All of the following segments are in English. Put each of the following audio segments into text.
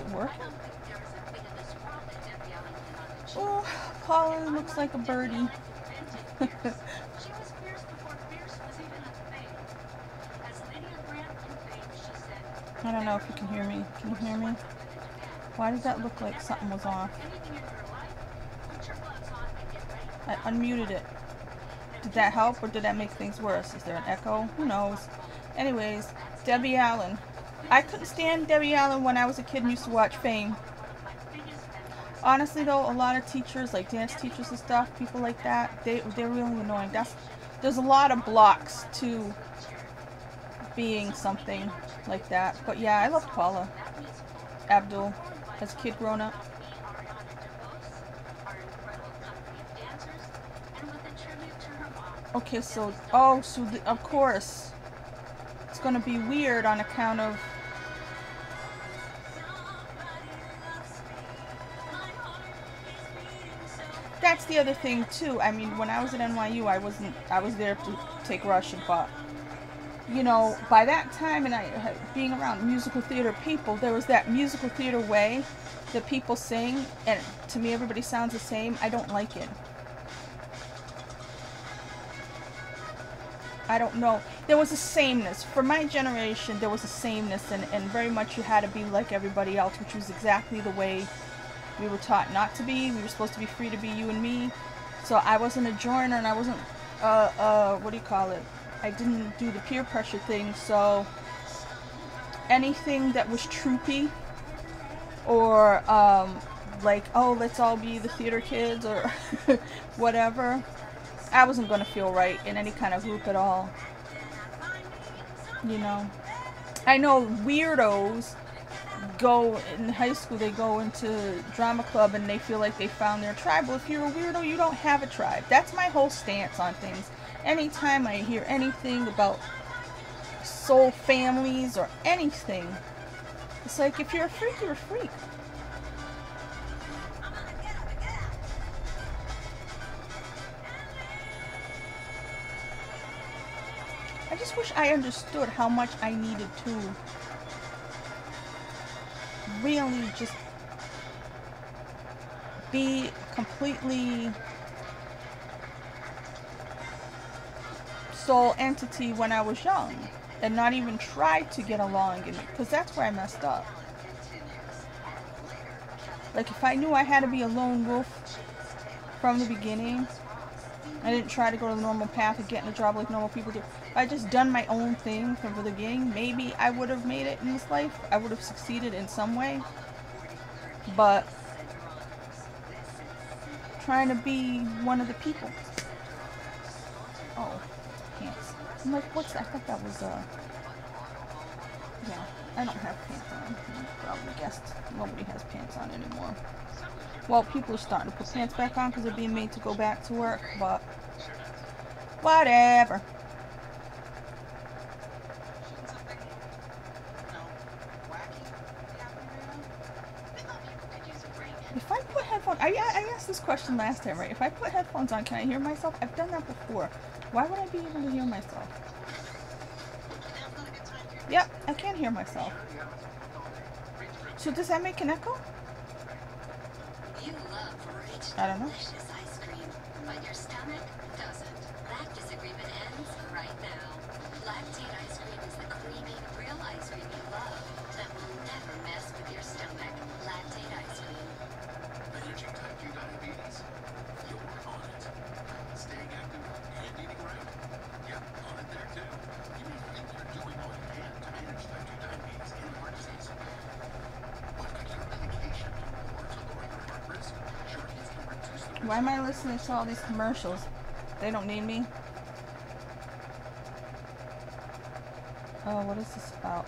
it working? Oh, Paula looks like a birdie. I don't know if you can hear me. Can you hear me? Why does that look like something was off? I unmuted it. Did that help or did that make things worse? Is there an echo? Who knows? Anyways, Debbie Allen. I couldn't stand Debbie Allen when I was a kid and used to watch Fame. Honestly though, a lot of teachers, like dance teachers and stuff, people like that, they're really annoying. There's a lot of blocks to being something like that. But yeah, I loved Paula Abdul as a kid growing up. Okay, so, of course, it's going to be weird on account of that's the other thing too. I mean, when I was at NYU, I was there to take Russian, but you know, by that time, and being around musical theater people, there was that musical theater way that people sing, and to me, everybody sounds the same. I don't like it. I don't know. There was a sameness. For my generation, there was a sameness, and very much you had to be like everybody else, which was exactly the way we were taught not to be. We were supposed to be free to be you and me. So I wasn't a joiner, and I wasn't, what do you call it? I didn't do the peer pressure thing, so anything that was troopy, or, like, oh, let's all be the theater kids, or whatever, I wasn't going to feel right in any kind of group at all, you know. I know weirdos go, in high school, they go into drama club and they feel like they found their tribe. Well, if you're a weirdo, you don't have a tribe. That's my whole stance on things. Anytime I hear anything about soul families or anything, it's like, if you're a freak, you're a freak. I just wish I understood how much I needed to really just be completely soul entity when I was young and not even try to get along in it, because that's where I messed up. Like, if I knew I had to be a lone wolf from the beginning, I didn't try to go the normal path of getting a job like normal people do. If I just done my own thing from the beginning, maybe I would have made it in this life. I would have succeeded in some way. But trying to be one of the people. Oh, pants. I'm like, what's that? I thought that was, yeah, I don't have pants on. You probably guessed nobody has pants on anymore. Well, people are starting to put pants back on because they're being made to go back to work, but whatever. If I put headphones, I asked this question last time, right? If I put headphones on, can I hear myself? I've done that before. Why would I be able to hear myself? Yep, I can hear myself. So does that make an echo? I don't know. Ice cream, but your stomach doesn't. That disagreement ends right now. Lactate ice cream is the creamy, real ice cream you love that will never mess with your stomach. Lactate ice cream. Managing type 2 diabetes? You're on it. Staying active and eating right? Yep, on it there too. You may think you're doing all you can to manage type 2 diabetes and heart disease. But could your medication do more to lower your heart risk? Shorties can reduce the risk. Why am I listening to all these commercials? They don't need me. Oh, what is this about?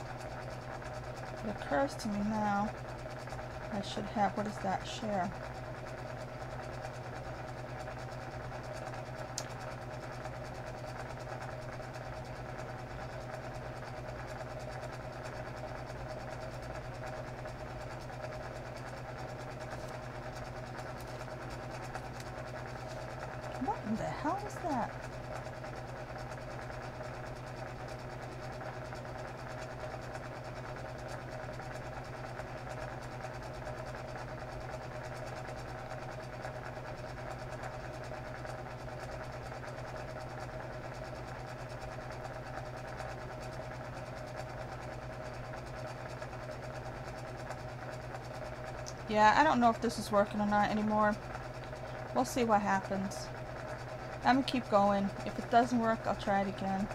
It occurs to me now. I should have, what is that? Share. What in the hell is that? Yeah, I don't know if this is working or not anymore. We'll see what happens. I'm gonna keep going. If it doesn't work, I'll try it again.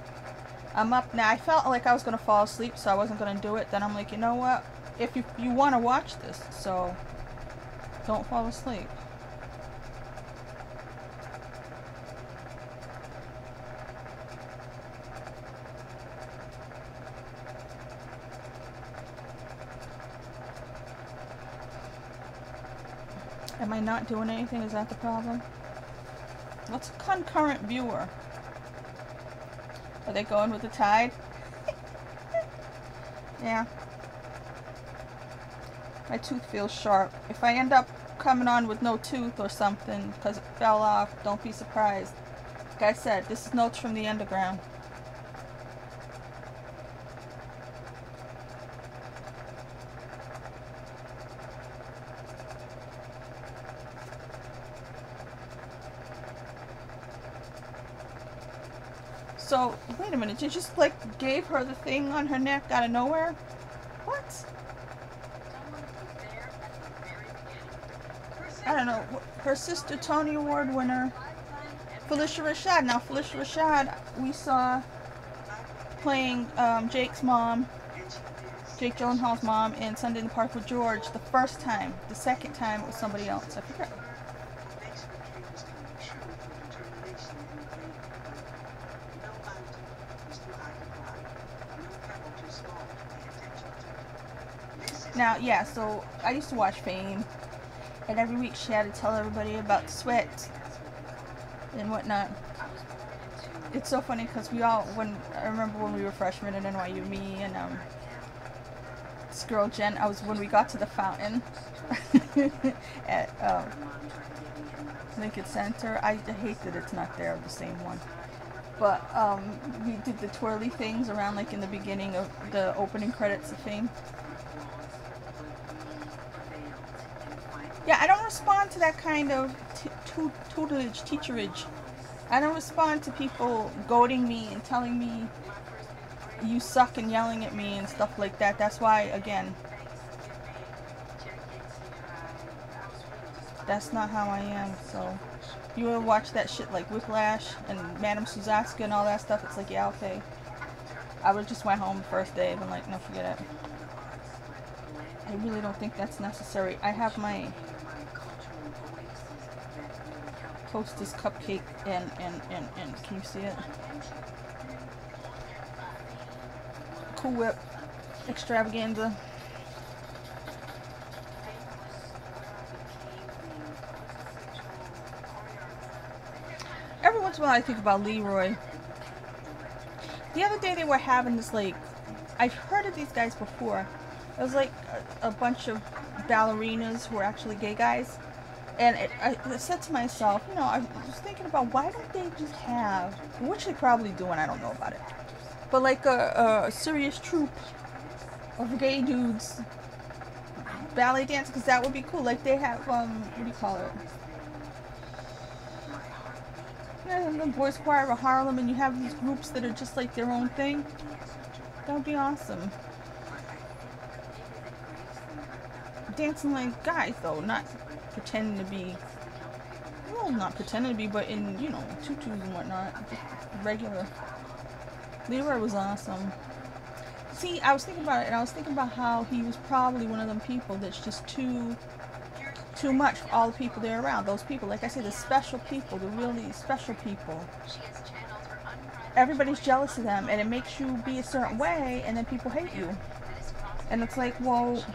I'm up now. I felt like I was gonna fall asleep, so I wasn't gonna do it. Then I'm like, you know what? If you want to watch this, so don't fall asleep. Am I not doing anything? Is that the problem? What's a concurrent viewer? Are they going with the tide? Yeah. My tooth feels sharp. If I end up coming on with no tooth or something because it fell off, don't be surprised. Like I said, this is Notes from the Underground. So, wait a minute, you just like gave her the thing on her neck out of nowhere? What? I don't know. Her sister, Tony Award winner, Phylicia Rashad. Now, Phylicia Rashad, we saw playing Jake's mom, Jake Gyllenhaal's mom, in Sunday in the Park with George the first time. The second time it was somebody else. I forget. Now, yeah, so I used to watch Fame, and every week she had to tell everybody about Sweat and whatnot. It's so funny because we all, I remember when we were freshmen at NYU, me and this girl Jen, when we got to the fountain at Lincoln Center. I hate that it's not there, the same one. But we did the twirly things around like in the beginning of the opening credits of Fame. Yeah, I don't respond to that kind of tutelage, teacherage. I don't respond to people goading me and telling me you suck and yelling at me and stuff like that. That's why, again, that's not how I am. So, you ever watch that shit like Whiplash and Madame Suzaska and all that stuff? It's like, yeah, okay. I would just went home the first day and been like, no, forget it. I really don't think that's necessary. I have my Hostess cupcake and can you see it? Cool Whip extravaganza. Every once in a while I think about Leroy. The other day they were having this, like, I've heard of these guys before. It was like a bunch of ballerinas who were actually gay guys. And I said to myself, you know, I was thinking about why don't they just have, which they probably do and I don't know about it, but like a serious troupe of gay dudes ballet dance, because that would be cool. Like they have, what do you call it? Yeah, the Boys Choir of Harlem, and you have these groups that are just like their own thing. That would be awesome. Dancing like guys though, not pretending to be, well, not pretending to be, but in, you know, tutus and whatnot, just regular. Leroy was awesome. See, I was thinking about it, and I was thinking about how he was probably one of them people that's just too much for all the people they're around. Those people, like I said, the special people, the really special people. Everybody's jealous of them, and it makes you be a certain way, and then people hate you. And it's like, well,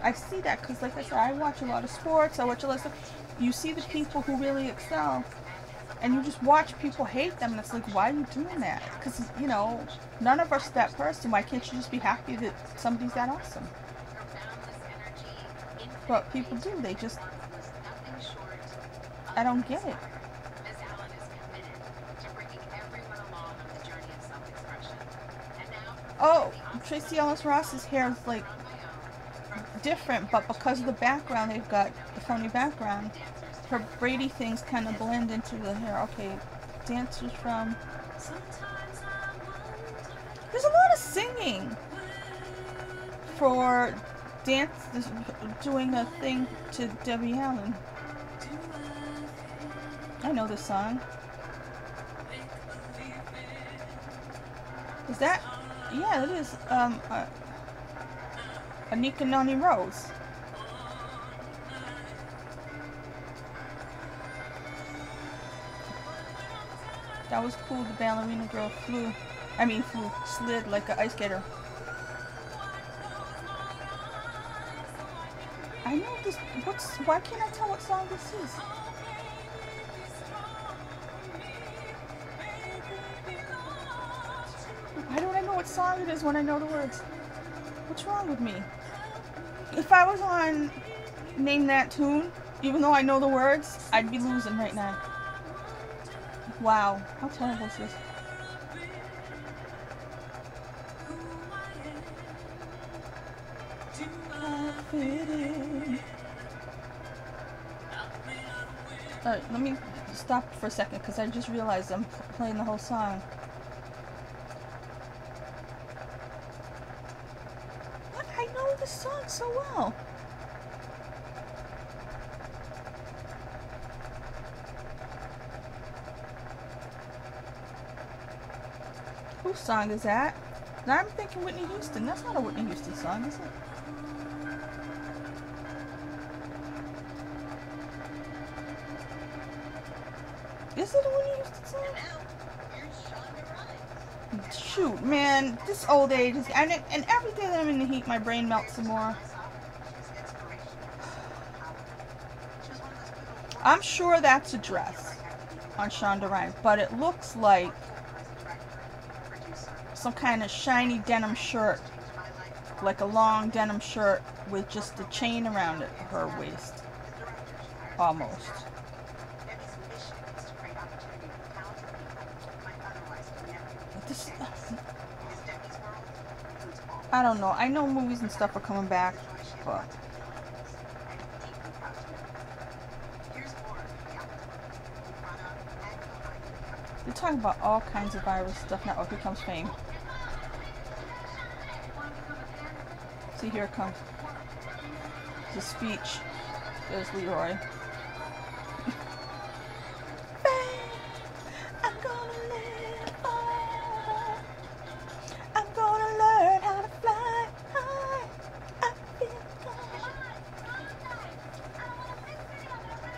I see that because, like I said, I watch a lot of sports, I watch a lot of stuff. You see the people who really excel, and you just watch people hate them, and it's like, why are you doing that? Because, you know, none of us are that person. Why can't you just be happy that somebody's that awesome? But people do. They just, I don't get it. Oh, Tracy Ellis Ross's hair is like different, but because of the background, they've got the phony background, her Brady things kind of blend into the hair. Okay, dancers from, there's a lot of singing for doing a thing to Debbie Allen. I know this song. Is that? Yeah, it is. Anika Noni Rose. That was cool. The ballerina girl slid like an ice skater. I know this. Why can't I tell what song this is? Why don't I know what song it is when I know the words? What's wrong with me? If I was on Name That Tune, even though I know the words, I'd be losing right now. Wow, how terrible is this? Alright, let me stop for a second because I just realized I'm playing the whole song. What? I know this song so well. Whose song is that? Now I'm thinking Whitney Houston. That's not a Whitney Houston song, is it? Is it a Whitney Houston song? Shoot, man, this old age is, and every day that I'm in the heat, my brain melts some more. I'm sure that's a dress on Shonda Rhimes, but it looks like some kind of shiny denim shirt, like a long denim shirt with just a chain around it, her waist, almost. This, I don't know. I know movies and stuff are coming back, but they're talking about all kinds of virus stuff now. Oh, here comes Fame. See, here it comes. The speech. There's Leroy. I'm gonna live forever. I'm gonna learn how to fly high. I feel good.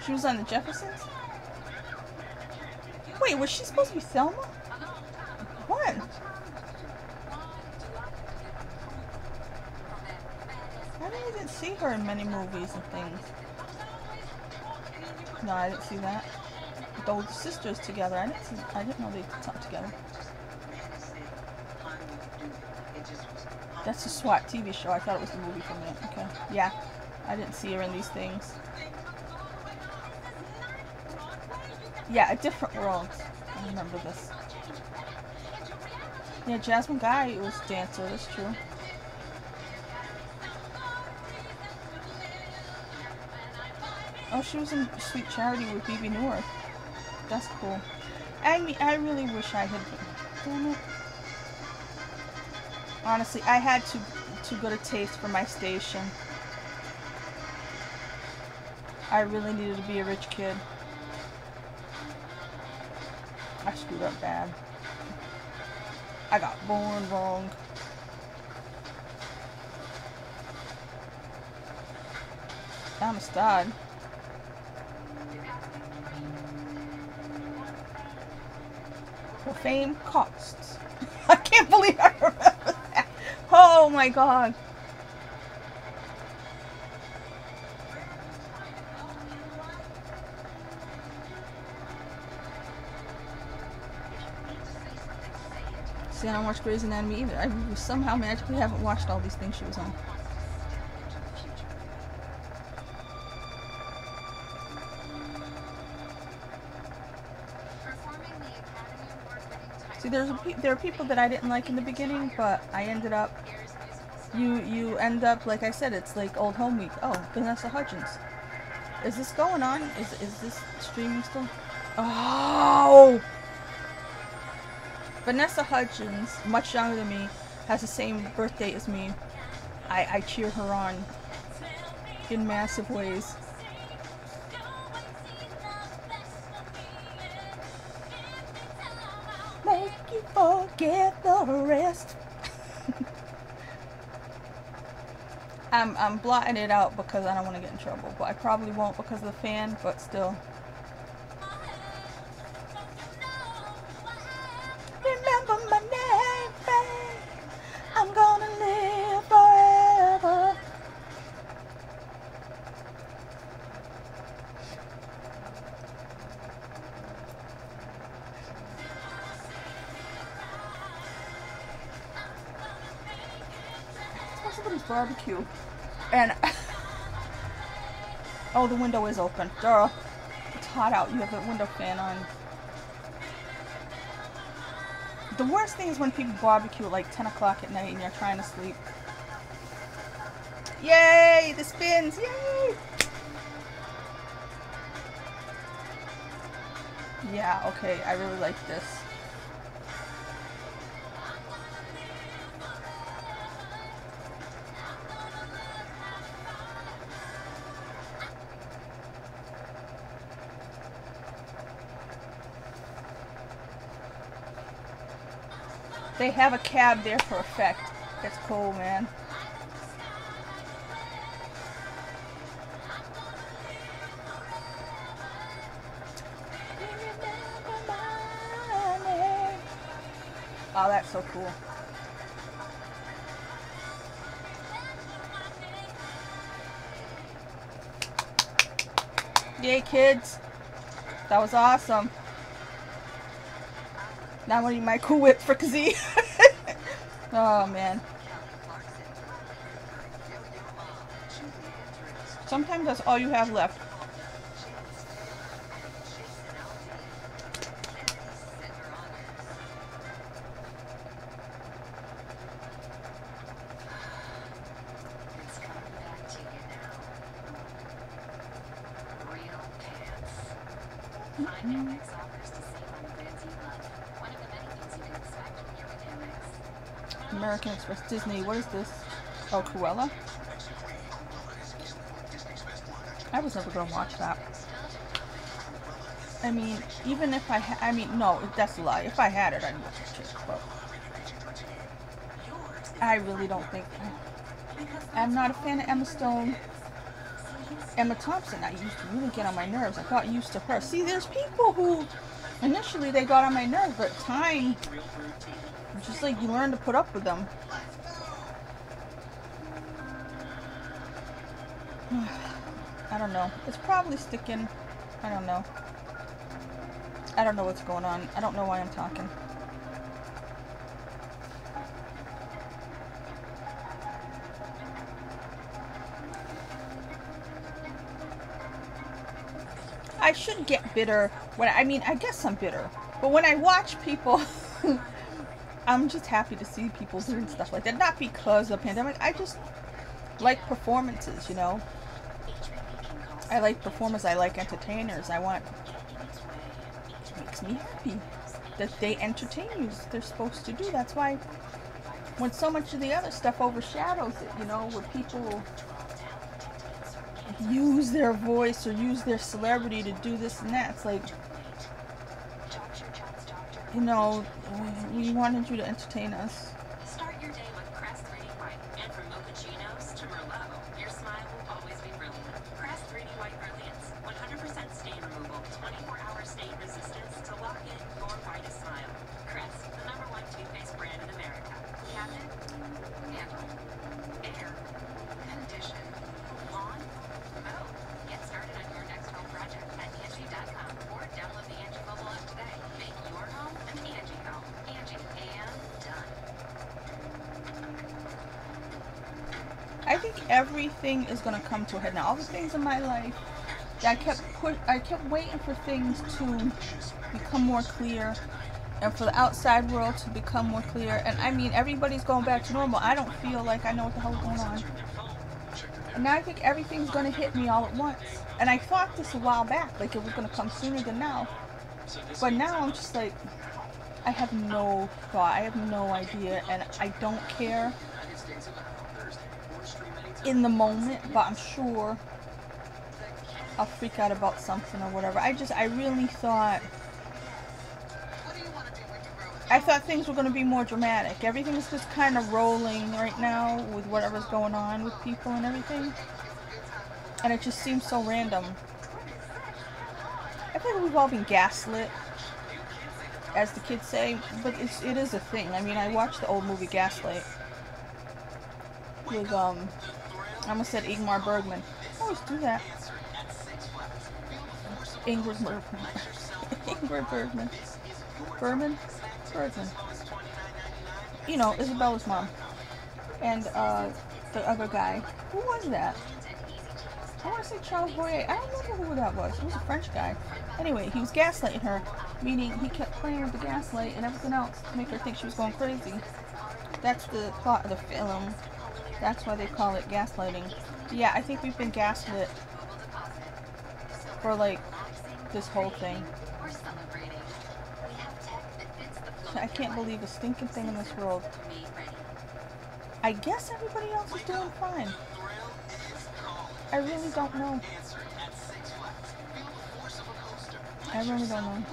She was on the Jeffersons? Wait, was she supposed to be Selma? What? I really didn't see her in many movies and things. No, I didn't see that. Those sisters together. I didn't know they talked together. That's a SWAT TV show. I thought it was the movie from it. Okay. Yeah. I didn't see her in these things. Yeah, A Different World. I remember this. Yeah, Jasmine Guy was dancer. That's true. Oh, she was in Sweet Charity with Bebe North. That's cool. I really wish I had been. Damn it. Honestly, I had too good a taste for my station. I really needed to be a rich kid. I screwed up bad. I got born wrong. Amistad. Well, fame costs. I can't believe I remember that. Oh my god. See, I don't watch Grey's Anatomy either. I somehow magically haven't watched all these things she was on. See, there are people that I didn't like in the beginning, but I ended up. You end up, like I said, it's like old home week. Oh, Vanessa Hudgens. Is this going on? Is this streaming still? Oh! Vanessa Hudgens, much younger than me, has the same birthday as me. I cheer her on in massive ways. Make you forget the rest. I'm blotting it out because I don't want to get in trouble, but I probably won't because of the fan, but still. Remember my name, babe. I'm gonna live forever. Somebody's barbecue. And oh, the window is open. Duh. It's hot out. You have the window fan on. The worst thing is when people barbecue at like 10 o'clock at night and you're trying to sleep. Yay! The spins! Yay! Yeah, okay. I really like this. They have a cab there for effect. That's cool, man. Oh, that's so cool. Yay, kids. That was awesome. Now I need my Cool Whip for Kazee. Oh, man. Sometimes that's all you have left. American Express, Disney, what is this? Oh, Cruella? I was never gonna watch that. I mean, even if I no, that's a lie. If I had it, I'd watch it, but I really don't think. I'm not a fan of Emma Stone. Emma Thompson, I used to really get on my nerves. I got used to her. See, there's people who, initially they got on my nerves, but time, just like you learn to put up with them. I don't know. It's probably sticking. I don't know. I don't know what's going on. I don't know why I'm talking. I should get bitter when I mean, I guess I'm bitter. But when I watch people, I'm just happy to see people doing stuff like that. Not because of the pandemic. I just like performances, you know. I like performers. I like entertainers. I want. It makes me happy that they entertain you. They're supposed to do. That's why when so much of the other stuff overshadows it, you know, where people use their voice or use their celebrity to do this and that. It's like, you know, we wanted you to entertain us. Start your day with Crest 3D White, and from mochachinos to Merlot, your smile will always be brilliant. Crest 3D White Brilliance, 100% stain removal, 24-hour stain resistance to lock in your whitest smile. Crest, the #1 toothpaste brand in America. Cabinet, handle, air, condition, lawn, mow. Get started on your next home project at Angie.com or download the Angie mobile app today. Make your home an Angie home. Angie, and done. I think everything is gonna come to a head now. All the things in my life, I kept waiting for things to become more clear, and for the outside world to become more clear. And I mean, everybody's going back to normal. I don't feel like I know what the hell is going on. And now I think everything's gonna hit me all at once. And I thought this a while back, like it was gonna come sooner than now. But now I'm just like, I have no thought. I have no idea, and I don't care. in the moment, but I'm sure I'll freak out about something or whatever. I really thought, things were going to be more dramatic. Everything's just kind of rolling right now with whatever's going on with people and everything. And it just seems so random. I feel like we've all been gaslit, as the kids say, but it is a thing. I mean, I watched the old movie Gaslight with, I almost said Ingmar Bergman. I always do that. Ingrid Bergman. Ingrid Bergman. Bergman? Bergman. You know, Isabella's mom. And, the other guy. Who was that? I want to say Charles Boyer. I don't remember who that was. He was a French guy. Anyway, he was gaslighting her, meaning he kept playing with the gaslight and everything else to make her think she was going crazy. That's the plot of the film. That's why they call it gaslighting. Yeah, I think we've been gaslit for, like, this whole thing. I can't believe a stinking thing in this world. I guess everybody else is doing fine. I really don't know. I really don't know.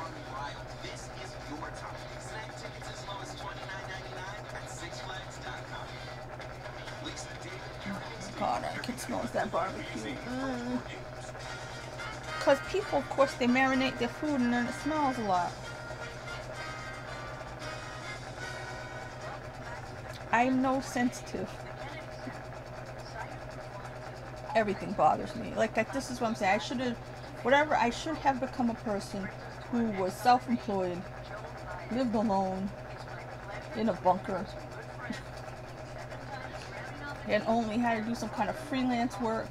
Oh God, I can smell that barbecue. Because people, of course, they marinate their food and then it smells a lot. I'm no sensitive. Everything bothers me. Like, this is what I'm saying. I should have become a person who was self-employed, lived alone, in a bunker, and only had to do some kind of freelance work.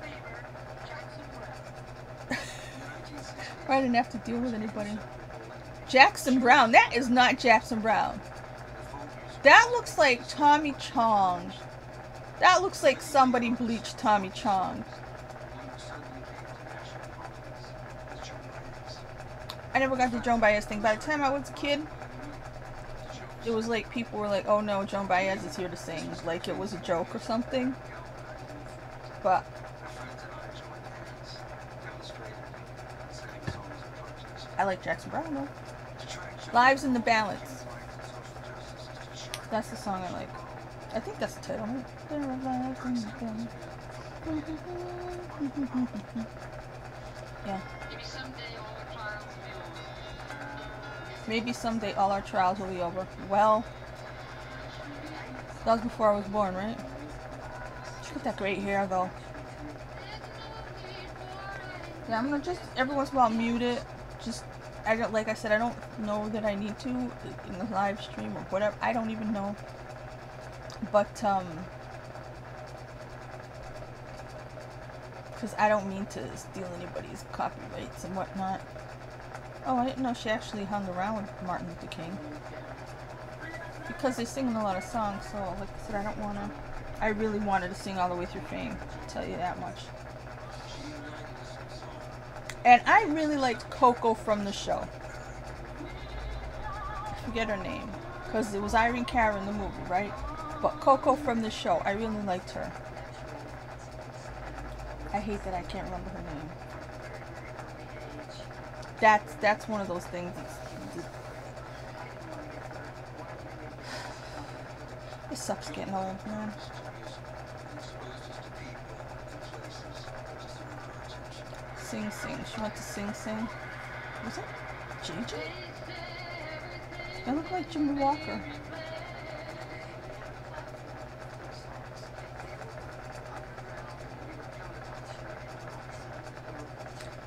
I didn't have to deal with anybody. Jackson Browne. That is not Jackson Browne. That looks like Tommy Chong. That looks like somebody bleached Tommy Chong. I never got the Joan Baez thing. By the time I was a kid, it was like people were like, oh no, Joan Baez is here to sing. Like it was a joke or something. But I like Jackson Browne though. Lives in the Balance. That's the song I like. I think that's the title. There are lives in the balance. Yeah. Maybe someday all our trials will be over. Well, that was before I was born, right? She's got that great hair though. Yeah, I'm gonna just every once in a while mute it. Just like I said, I don't know that I need to in the live stream or whatever. I don't even know. But because I don't mean to steal anybody's copyrights and whatnot. Oh, I didn't know she actually hung around with Martin Luther King. Because they're singing a lot of songs, so like I said, I really wanted to sing All the Way Through Fame, I'll tell you that much. And I really liked Coco from the show. I forget her name. Because it was Irene Cara in the movie, right? But Coco from the show, I really liked her. I hate that I can't remember her name. That's one of those things. It sucks getting old, man. Sing Sing. She went to Sing Sing. Was it JJ? That looked like Jimmy Walker.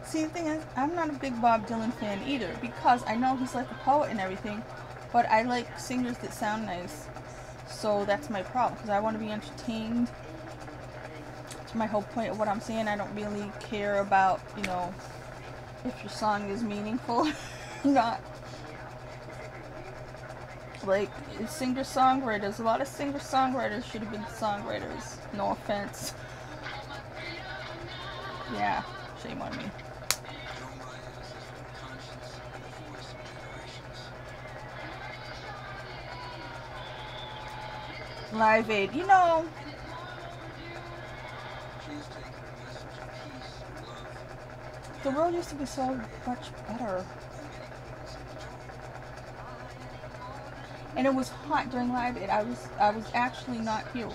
See, the thing is, I'm not a big Bob Dylan fan either, because I know he's like a poet and everything, but I like singers that sound nice. So that's my problem, because I want to be entertained. That's my whole point of what I'm saying. I don't really care about, you know, if your song is meaningful or not. Like, singer-songwriters, a lot of singer-songwriters should have been songwriters. No offense. Yeah, shame on me. Live Aid. You know, The world used to be so much better. And it was hot during Live Aid. I was actually not here.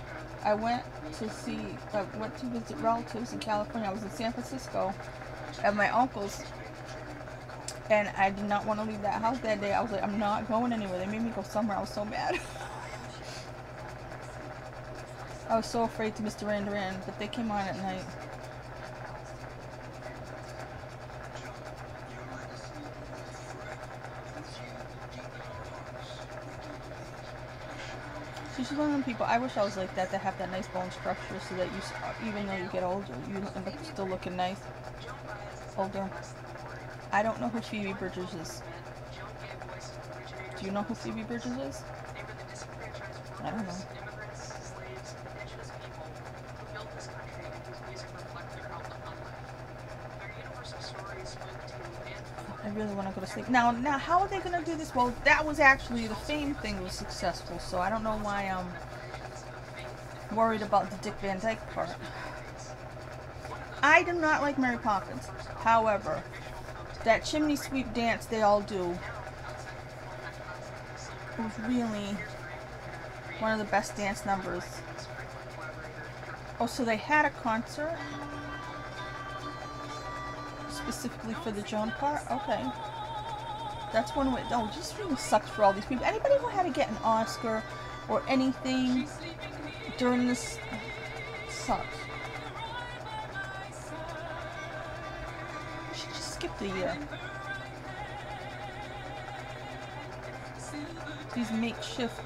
I went to visit relatives in California. I was in San Francisco at my uncle's, and I did not want to leave that house that day. I was like, I'm not going anywhere. They made me go somewhere. I was so mad. I was so afraid to miss Duran Duran, but they came on at night. She's one of them people. I wish I was like that, to have that nice bone structure, so that you, even though you get older, you end up still looking nice. Older. I don't know who Phoebe Bridgers is. Do you know who Phoebe Bridgers is? I don't know. I really want to go to sleep. Now, how are they going to do this? Well, that was actually, the Fame thing was successful, so I don't know why I'm worried about the Dick Van Dyke part. I do not like Mary Poppins. However, that chimney sweep dance they all do was really one of the best dance numbers. Oh, so they had a concert specifically for the Joan part? Okay. That's one way. Oh, it just really sucks for all these people. Anybody who had to get an Oscar or anything during this sucks. You should just skip the year. These makeshift.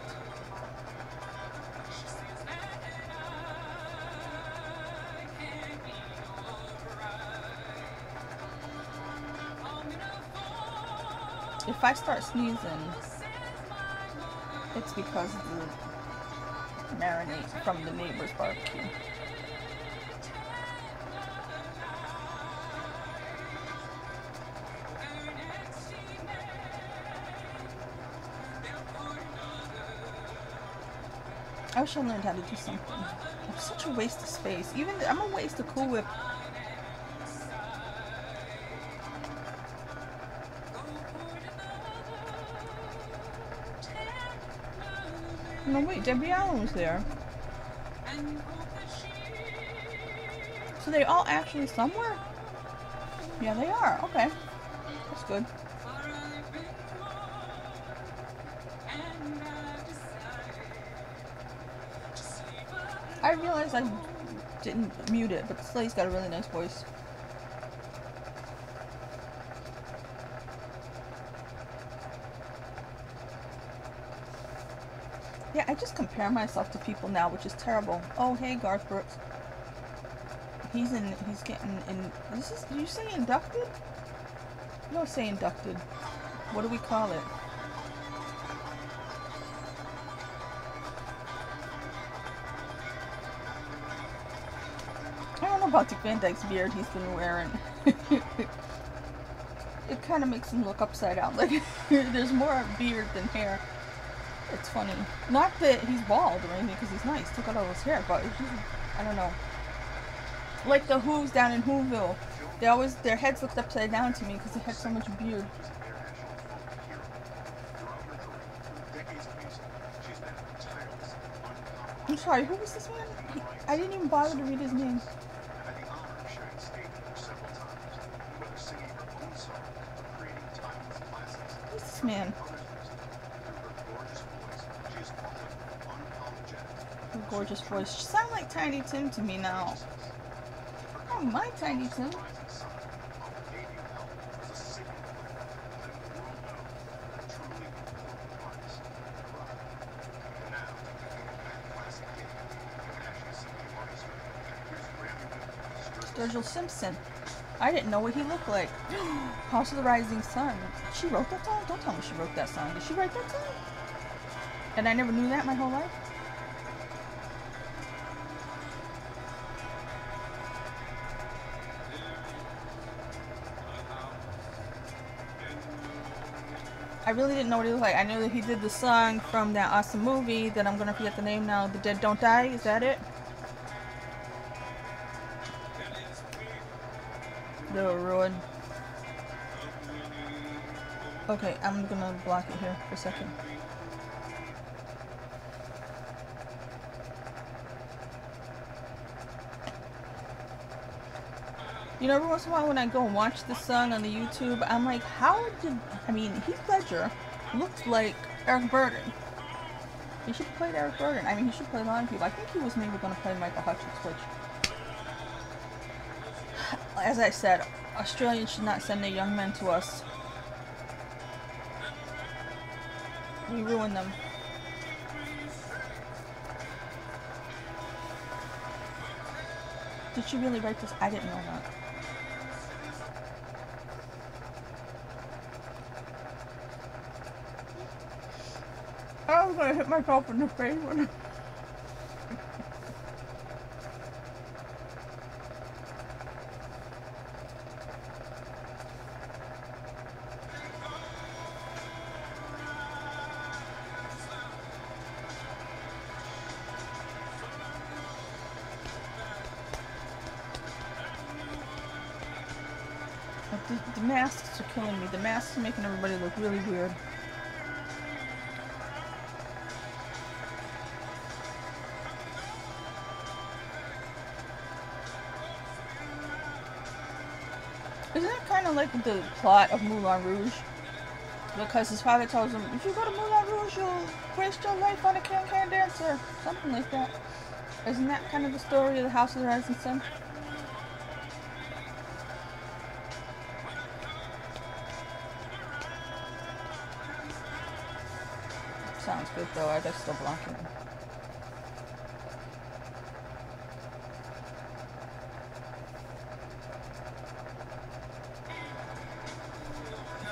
If I start sneezing, it's because of the marinade from the neighbor's barbecue. I wish I learned how to do something. I'm such a waste of space. Even I'm a waste of Cool Whip. No, wait, Debbie Allen was there. So they all actually somewhere? Yeah, they are. Okay. That's good. I realized I didn't mute it, but Slay's got a really nice voice. Yeah, I just compare myself to people now, which is terrible. Oh, hey, Garth Brooks. He's getting in, did you say inducted? You don't say inducted. What do we call it? I don't know about Dick Van Dyke's beard he's been wearing. It kind of makes him look upside down. Like, there's more beard than hair. It's funny. Not that he's bald or anything, because he's nice. Took out all his hair, but it's just, I don't know. Like the Who's down in Whoville. They always, their heads looked upside down to me because they had so much beard. I'm sorry, who was this man? I didn't even bother to read his name. Who's this man? Her gorgeous voice. She sounds like Tiny Tim to me now. Oh, my Tiny Tim. Sturgill Simpson. I didn't know what he looked like. House of the Rising Sun. She wrote that song? Don't tell me she wrote that song. Did she write that song? And I never knew that my whole life? I really didn't know what he looked like. I knew that he did the song from that awesome movie that I'm gonna forget the name now. The Dead Don't Die. Is that it? The Ruin. Okay, I'm gonna block it here for a second. You know, every once in a while when I go and watch this song on the YouTube, I'm like, how did... I mean, Heath Ledger looked like Eric Burdon. He should have played Eric Burdon. I mean, he should play a lot of people. I think he was maybe going to play Michael Hutchins, which... As I said, Australians should not send their young men to us. We ruin them. Did she really write this? I didn't know that. I was gonna hit myself in the face when the masks are killing me. The masks are making everybody look really weird. Isn't that kind of like the plot of Moulin Rouge? Because his father tells him, if you go to Moulin Rouge, you'll waste your life on a can-can dancer. Something like that. Isn't that kind of the story of the House of the Rising Sun? Sounds good though, I'm still blocking him.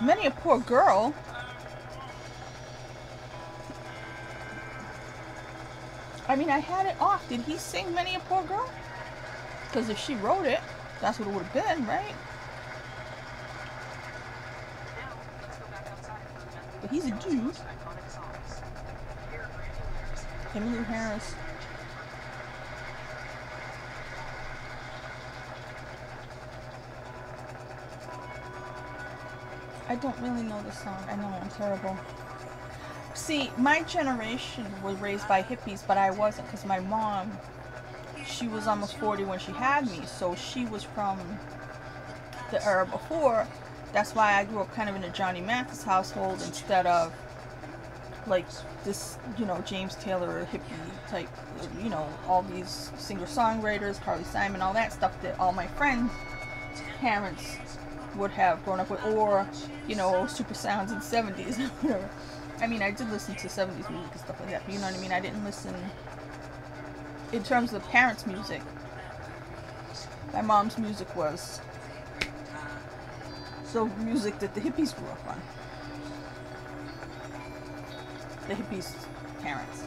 Many a poor girl. I mean, I had it off. Did he sing Many a Poor Girl? Because if she wrote it, that's what it would have been, right? But he's a dude. Emmylou Harris. I don't really know this song. I know I'm terrible. See, my generation was raised by hippies, but I wasn't, because my mom, she was almost 40 when she had me, so she was from the era before. That's why I grew up kind of in a Johnny Mathis household instead of like this, you know, James Taylor hippie type, you know, all these singer-songwriters, Carly Simon, all that stuff that all my friends' parents would have grown up with, or, you know, super sounds in the 70s, whatever. I mean, I did listen to 70s music and stuff like that, but you know what I mean? I didn't listen, in terms of the parents' music, my mom's music was so music that the hippies grew up on. The hippies' parents.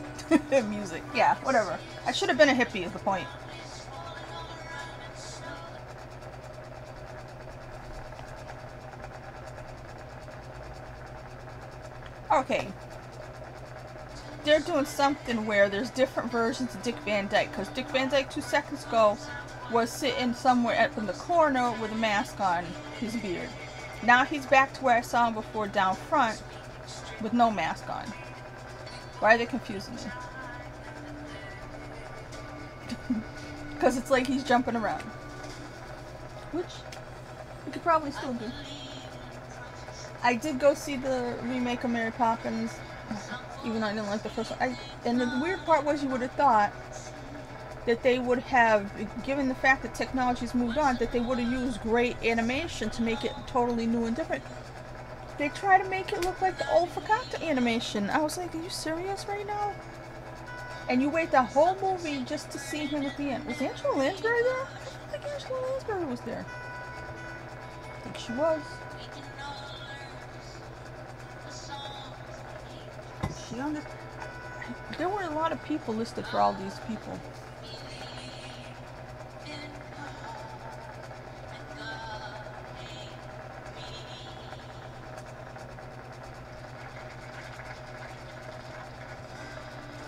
Music. Yeah, whatever. I should have been a hippie is the point. Okay. They're doing something where there's different versions of Dick Van Dyke, because Dick Van Dyke 2 seconds ago was sitting somewhere in the corner with a mask on his beard. Now he's back to where I saw him before, down front, with no mask on. Why are they confusing me? Because it's like he's jumping around. Which we could probably still do. I did go see the remake of Mary Poppins, even though I didn't like the first one. And the weird part was, you would have thought that they would have, given the fact that technology's moved on, that they would have used great animation to make it totally new and different. They try to make it look like the old Fakata animation. I was like, are you serious right now? And you wait the whole movie just to see him at the end. Was Angela Lansbury there? I don't think Angela Lansbury was there. I think she was. She on this? There were a lot of people listed for all these people.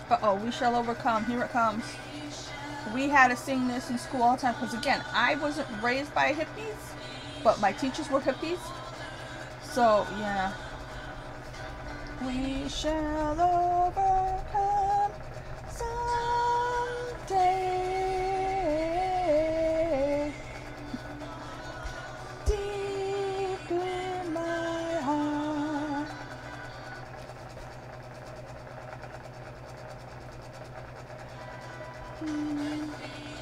Uh-oh, We Shall Overcome. Here it comes. We had to sing this in school all the time, because again, I wasn't raised by hippies, but my teachers were hippies. So, yeah. We shall overcome someday. Deep in my heart. We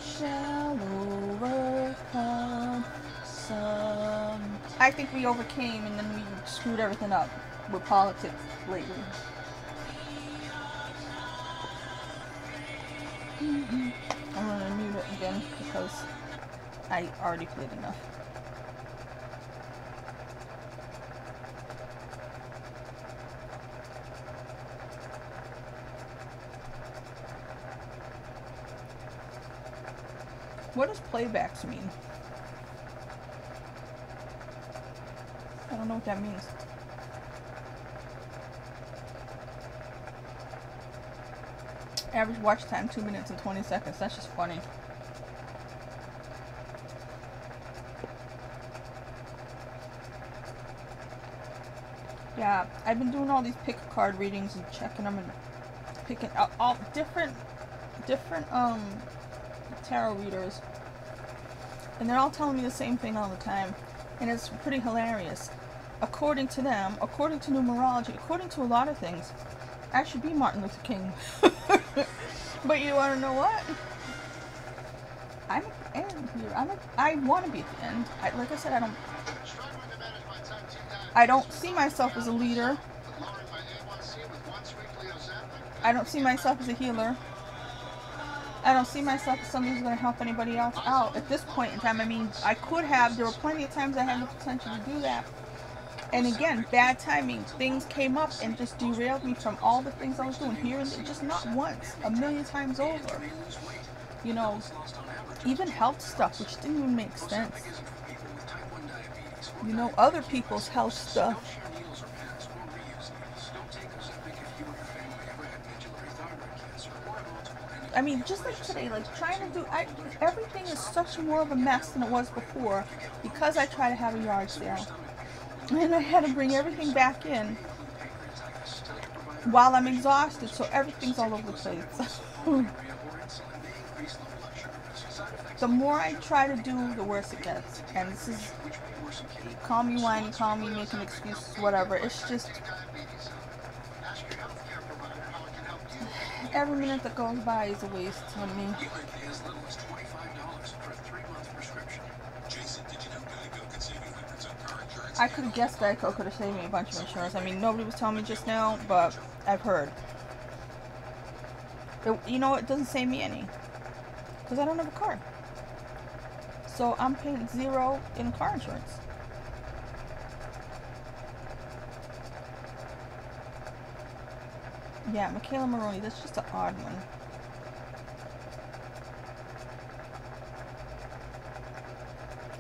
shall overcome some. I think we overcame and then we screwed everything up with politics lately. I'm gonna mute it again because I already played enough. What does playbacks mean? I don't know what that means. Average watch time 2 minutes and 20 seconds. That's just funny. Yeah, I've been doing all these pick a card readings and checking them and picking out all different tarot readers, and they're all telling me the same thing all the time, and it's pretty hilarious. According to them, according to numerology, according to a lot of things, I should be Martin Luther King. But you want to know what? I'm at the end here. I want to be at the end. Like I said, I don't see myself as a leader. I don't see myself as a healer. I don't see myself as somebody who's going to help anybody else out at this point in time. I mean, I could have. There were plenty of times I had the potential to do that. And again, bad timing. Things came up and just derailed me from all the things I was doing here and just not once, a million times over. You know, even health stuff, which didn't even make sense. You know, other people's health stuff. I mean, just like today, like trying to do, everything is such more of a mess than it was before because I try to have a yard sale. And I had to bring everything back in while I'm exhausted, so everything's all over the place. The more I try to do, the worse it gets. And this is, call me whiny, call me making excuses, whatever. It's just, every minute that goes by is a waste on me. I could have guessed Geico could have saved me a bunch of insurance. I mean, nobody was telling me just now, but I've heard. You know, it doesn't save me any. Because I don't have a car. So I'm paying $0 in car insurance. Yeah, Michaela Maroney, that's just an odd one.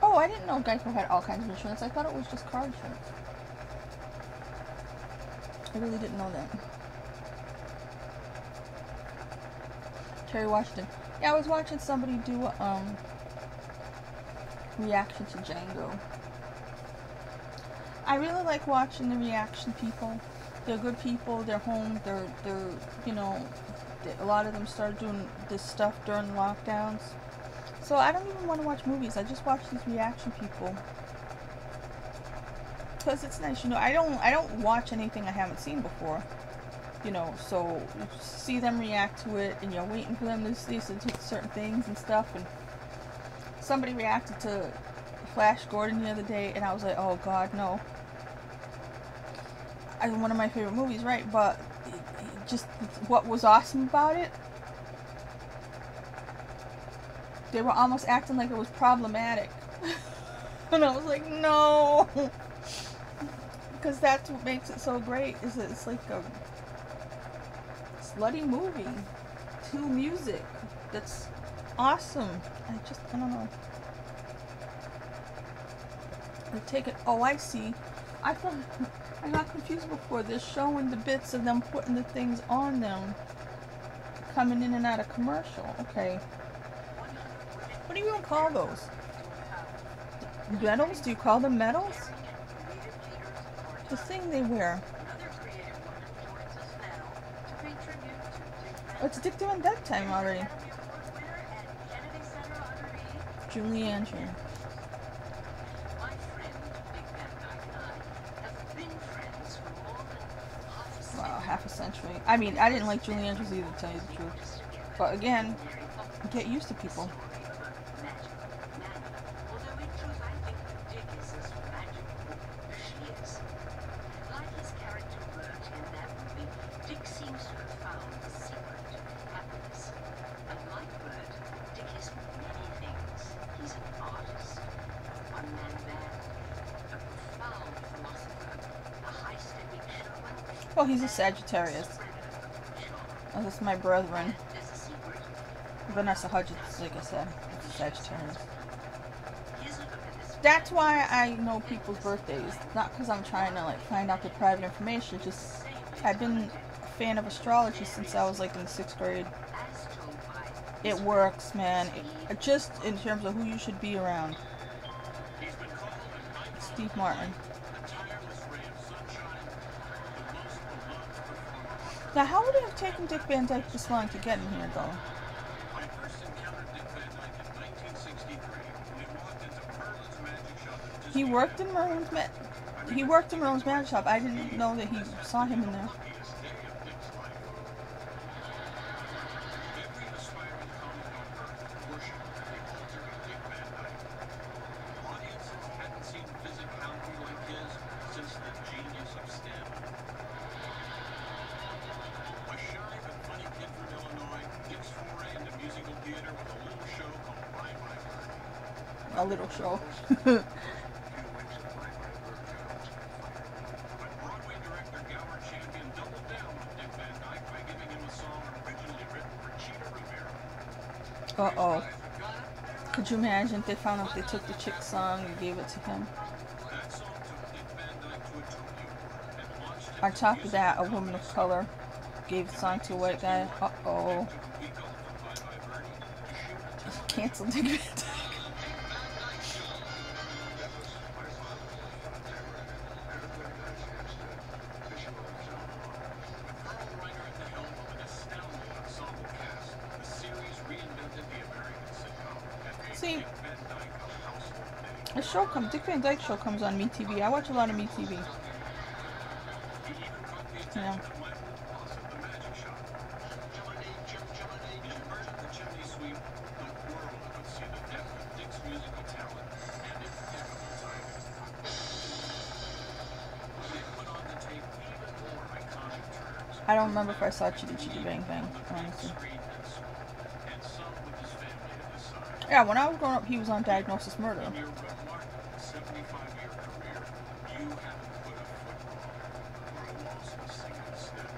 Oh, I didn't know Geico had all kinds of insurance. I thought it was just car insurance. I really didn't know that. Terry Washington. Yeah, I was watching somebody do a reaction to Django. I really like watching the reaction people. They're good people. They're home. They're you know, a lot of them started doing this stuff during lockdowns. So I don't even want to watch movies. I just watch these reaction people because it's nice. You know, I don't watch anything I haven't seen before. You know, so you see them react to it, and you're waiting for them to say certain things and stuff. And somebody reacted to Flash Gordon the other day, and I was like, oh God, no. One of my favorite movies, right? But just what was awesome about it, they were almost acting like it was problematic. And I was like, no. Because that's what makes it so great, is that it's like a slutty movie to music that's awesome. I don't know. They take it, oh, I see. I got confused before. They're showing the bits of them putting the things on them coming in and out of commercial. Okay. What do you even call those? Medals? Do you call them medals? The thing they wear. It's Dick Van Dyke time already. Julie Andrews. My friend Dick Van Dyke and I have been friends for more than Wow, half a century. I mean, I didn't like Julie Andrews either, to tell you the truth. But again, get used to people. Although in truth I think that Dick is as magical as she is. Like his character Bert in that movie, Dick seems to have found the secret to happiness. And like Bert, Dick is many things. He's an artist, a one-man band, a profound philosopher, a high-stepping showman. Well, he's a Sagittarius. Oh, that's my brethren. There's a secret. Vanessa Hudgens, like I said, is a Sagittarius. Here's a look at this. That's why I know people's birthdays. Not because I'm trying to like find out their private information. Just I've been a fan of astrology since I was like in the 6th grade. As told by It works, man. Just in terms of who you should be around. Steve Martin. Now, how would it have taken Dick Van Dyke this long to get in here, though? I first encountered Dick Van Dyke in 1963 when he walked into Merlin's Magic Shop at Disney. He worked in Merlin's Magic Shop. I didn't know that he saw him in there. Luckiest day of Dick's life. Every aspiring comic on Earth worshipped the altar of Dick Van Dyke. Audiences hadn't seen physicality like his since the genius of Stanley. A shy but funny kid from Illinois, Dick's foray into musical theater with a little show called Bye Bye Birdie. A little show. But Broadway director Gower Champion doubled down on Dick Van Dyke by giving him a song originally written for Cheetah Rivera. Uh-oh. Could you imagine if they found out they took the chick's song and gave it to him? That song took Dick Van Dyke to a Tony Award and launched him On top of that, a woman of color gave the song to a white guy. Uh-oh. to complete golf with Bye Bye Birdie. Cancel Dick Van Dyke. With Carl Reiner at the helm of an astounding ensemble cast, the series reinvented the American sitcom and made See, Dick Van Dyke a household name. a show comes, Dick Van Dyke show comes on MeTV. I watch a lot of MeTV. He even caught the attention Yeah. of my old boss at the Magic Shop. In Bert the Chimney Sweep, the world would see the depth of Dick's musical talent and impeccable timing. Dick went on to take even more iconic turns. I don't remember if I saw Chitty Chitty Bang Bang, honestly. And some with his family at his side. Yeah, when I was growing up, he was on Diagnosis Murder. In your remarkable 75-year career, you haven't put a foot wrong or a waltzing singing step.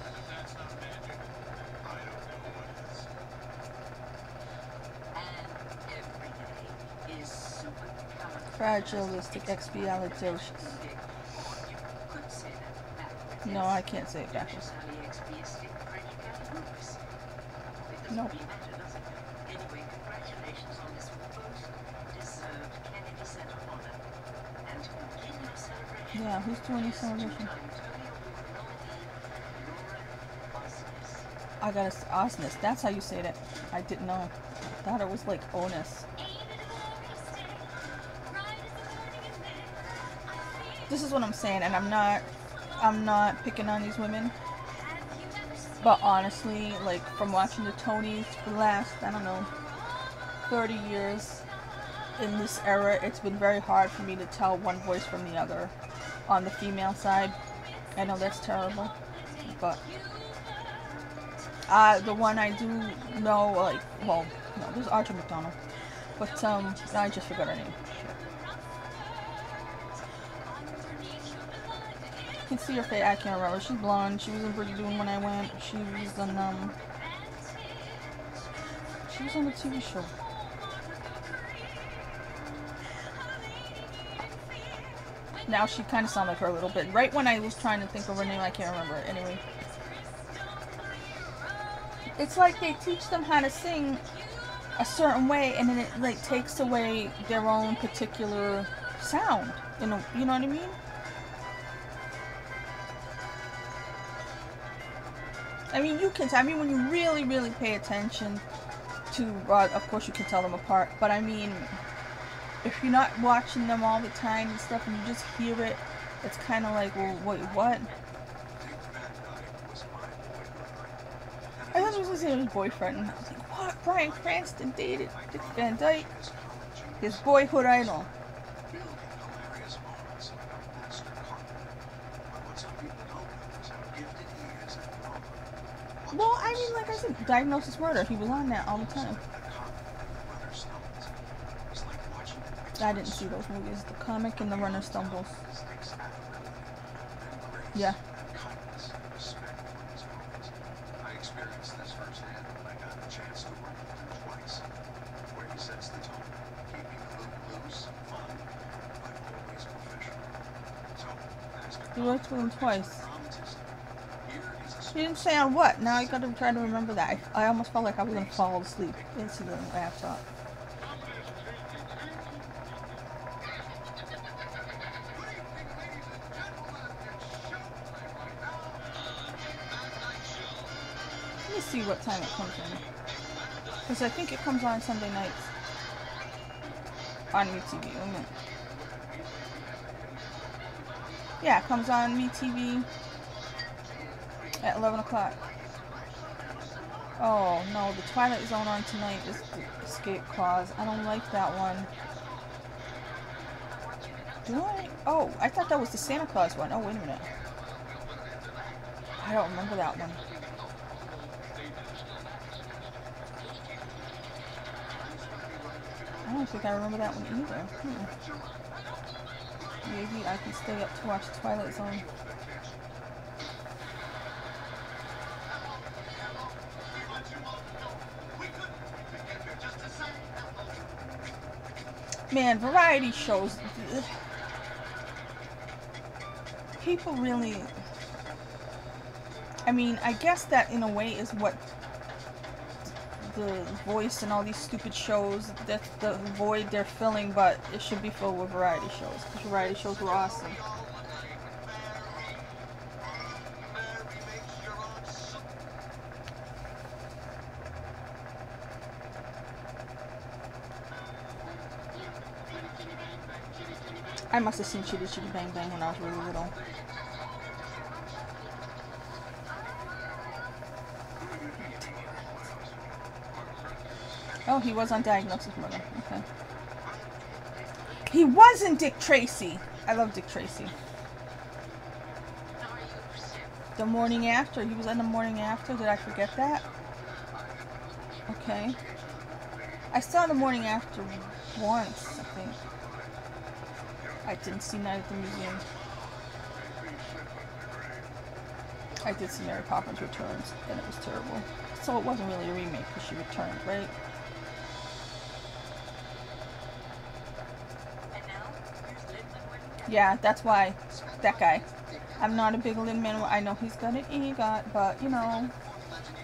If that's not magic, I don't know what is. and every day is Fragilistic, expialidocious. Dick. Or you could say that backwards. No, I can't say it backwards. Nope. Anyway, congratulations on this most deserved Kennedy Center honor. And to begin your celebration, Yeah, who's doing your celebration? two-time Tony Award nominee Lauren Osnes. I got Osnes. That's how you say that. I didn't know. I thought it was like onus. This is what I'm saying, and I'm not picking on these women. But honestly, like from watching the Tonys for the last, I don't know, 30 years in this era, it's been very hard for me to tell one voice from the other on the female side. I know that's terrible, but the one I do know, like, well, no, there's Audra McDonald, but I just forgot her name. You can see her face. I can't remember. She's blonde. She was in Brigadoon when I went. She was on the TV show. Now she kind of sounds like her a little bit. Right when I was trying to think of her name, I can't remember it. Anyway, it's like they teach them how to sing a certain way, and then it like takes away their own particular sound. You know what I mean? I mean, you can. I mean, when you really, really pay attention to, of course, you can tell them apart. But I mean, if you're not watching them all the time and stuff, and you just hear it, it's kind of like, well, wait, what? I thought it was his boyfriend. And I was like, what? Bryan Cranston dated Dick Van Dyke, his boyhood idol. Well, I mean, like I said, Diagnosis Murder, he was on that all the time. I didn't see those movies, the comic and the Runner Stumbles. Yeah. I experienced this firsthand when I got the chance to work with him twice, where he sets the tone, keeping the loop loose, fun, but always professional. So, You worked with him twice. You didn't say on what? Now I gotta try to remember that. I almost felt like I was gonna fall asleep into the laptop. Let me see what time it comes in. Because I think it comes on Sunday nights. On MeTV. Yeah, it comes on MeTV at 11 o'clock. Oh no, the Twilight Zone on tonight is the Escape Clause. I don't like that one. Do I? Oh, I thought that was the Santa Claus one. Oh, wait a minute. I don't remember that one. I don't think I remember that one either. Maybe I can stay up to watch Twilight Zone. Man, variety shows. People really... I mean, I guess that in a way is what The Voice and all these stupid shows, that's the void they're filling, but it should be filled with variety shows, because variety shows were awesome. I must have seen Chitty Chitty Bang Bang when I was really little. Oh, he was on Diagnosis Murder. Okay. He wasn't Dick Tracy. I love Dick Tracy. The Morning After. He was on The Morning After. Did I forget that? Okay. I saw The Morning After once, I think. I didn't see Night at the Museum. I did see Mary Poppins Returns, and it was terrible. So it wasn't really a remake because she returned, right? Yeah, that's why. That guy. I'm not a big Lin-Manuel. I know he's got an EGOT, but, you know,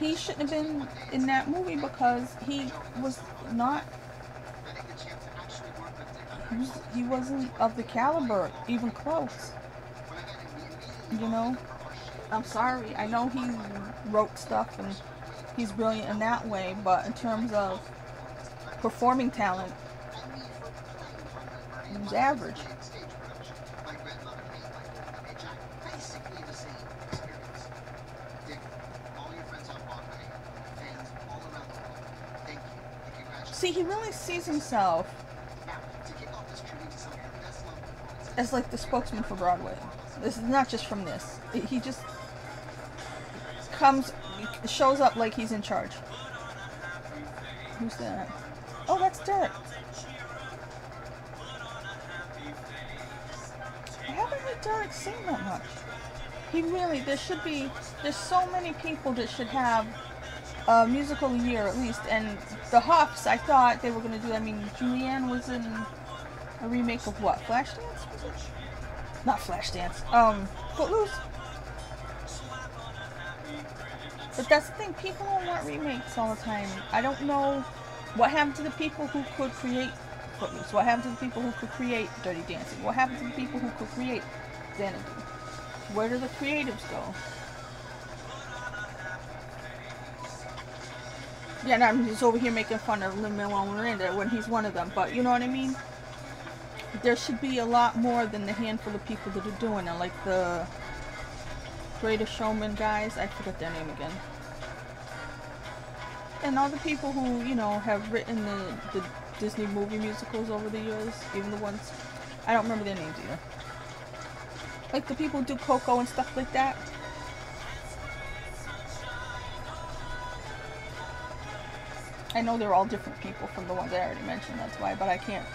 he shouldn't have been in that movie because he was not... He wasn't of the caliber, even close. You know? I'm sorry. I know he wrote stuff and he's brilliant in that way, but in terms of performing talent, he was average. See, he really sees himself as like the spokesman for Broadway. This is not just from this. He just shows up like he's in charge. Who's that? Oh, that's Dirk. I haven't heard Derek sing that much. He really, there's so many people that should have a musical year at least, and the Huffs, I thought they were going to do, I mean, Julianne was in a remake of what? Flashdance? Was it? Not Flashdance. Footloose? But that's the thing, people don't want remakes all the time. I don't know what happened to the people who could create Footloose. What happened to the people who could create Dirty Dancing? What happened to the people who could create Xanadu? Where do the creatives go? Yeah, and I'm just over here making fun of Lin-Manuel Miranda when he's one of them. But you know what I mean? There should be a lot more than the handful of people that are doing it. Like the Greatest Showman guys. I forget their name again. And all the people who, you know, have written the Disney movie musicals over the years. Even the ones... I don't remember their names either. Like the people who do Coco and stuff like that. I know they're all different people from the ones I already mentioned, that's why, but I can't.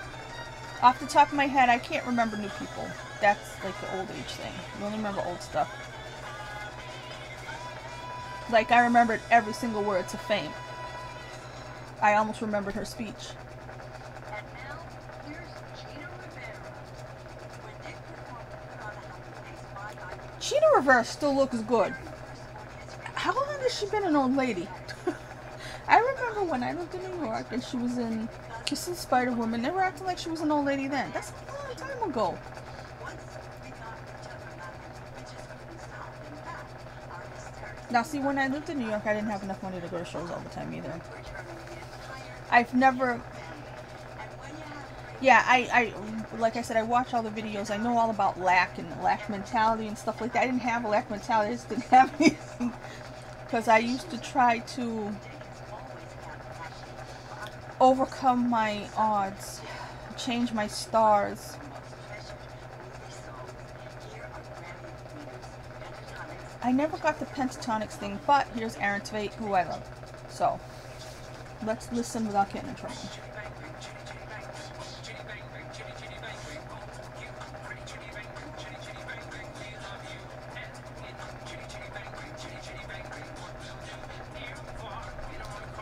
Off the top of my head, I can't remember new people. That's like the old age thing. You only remember old stuff. Like, I remembered every single word to Fame. I almost remembered her speech. And now, here's Gina Rivera. When Nick performed Put on a Happy Face 5 nights Gina Rivera still looks good. How long has she been an old lady? I remember when I lived in New York and she was in Kissing Spider-Woman, they were acting like she was an old lady then. That's a long time ago. Now see, when I lived in New York, I didn't have enough money to go to shows all the time either. I've never... Yeah, I like I said, I watch all the videos. I know all about lack and lack mentality and stuff like that. I didn't have a lack mentality. I just didn't have anything. Because I used to try to overcome my odds, change my stars. I never got the Pentatonix thing, but here's Aaron Tveit, who I love. So, let's listen without getting in trouble.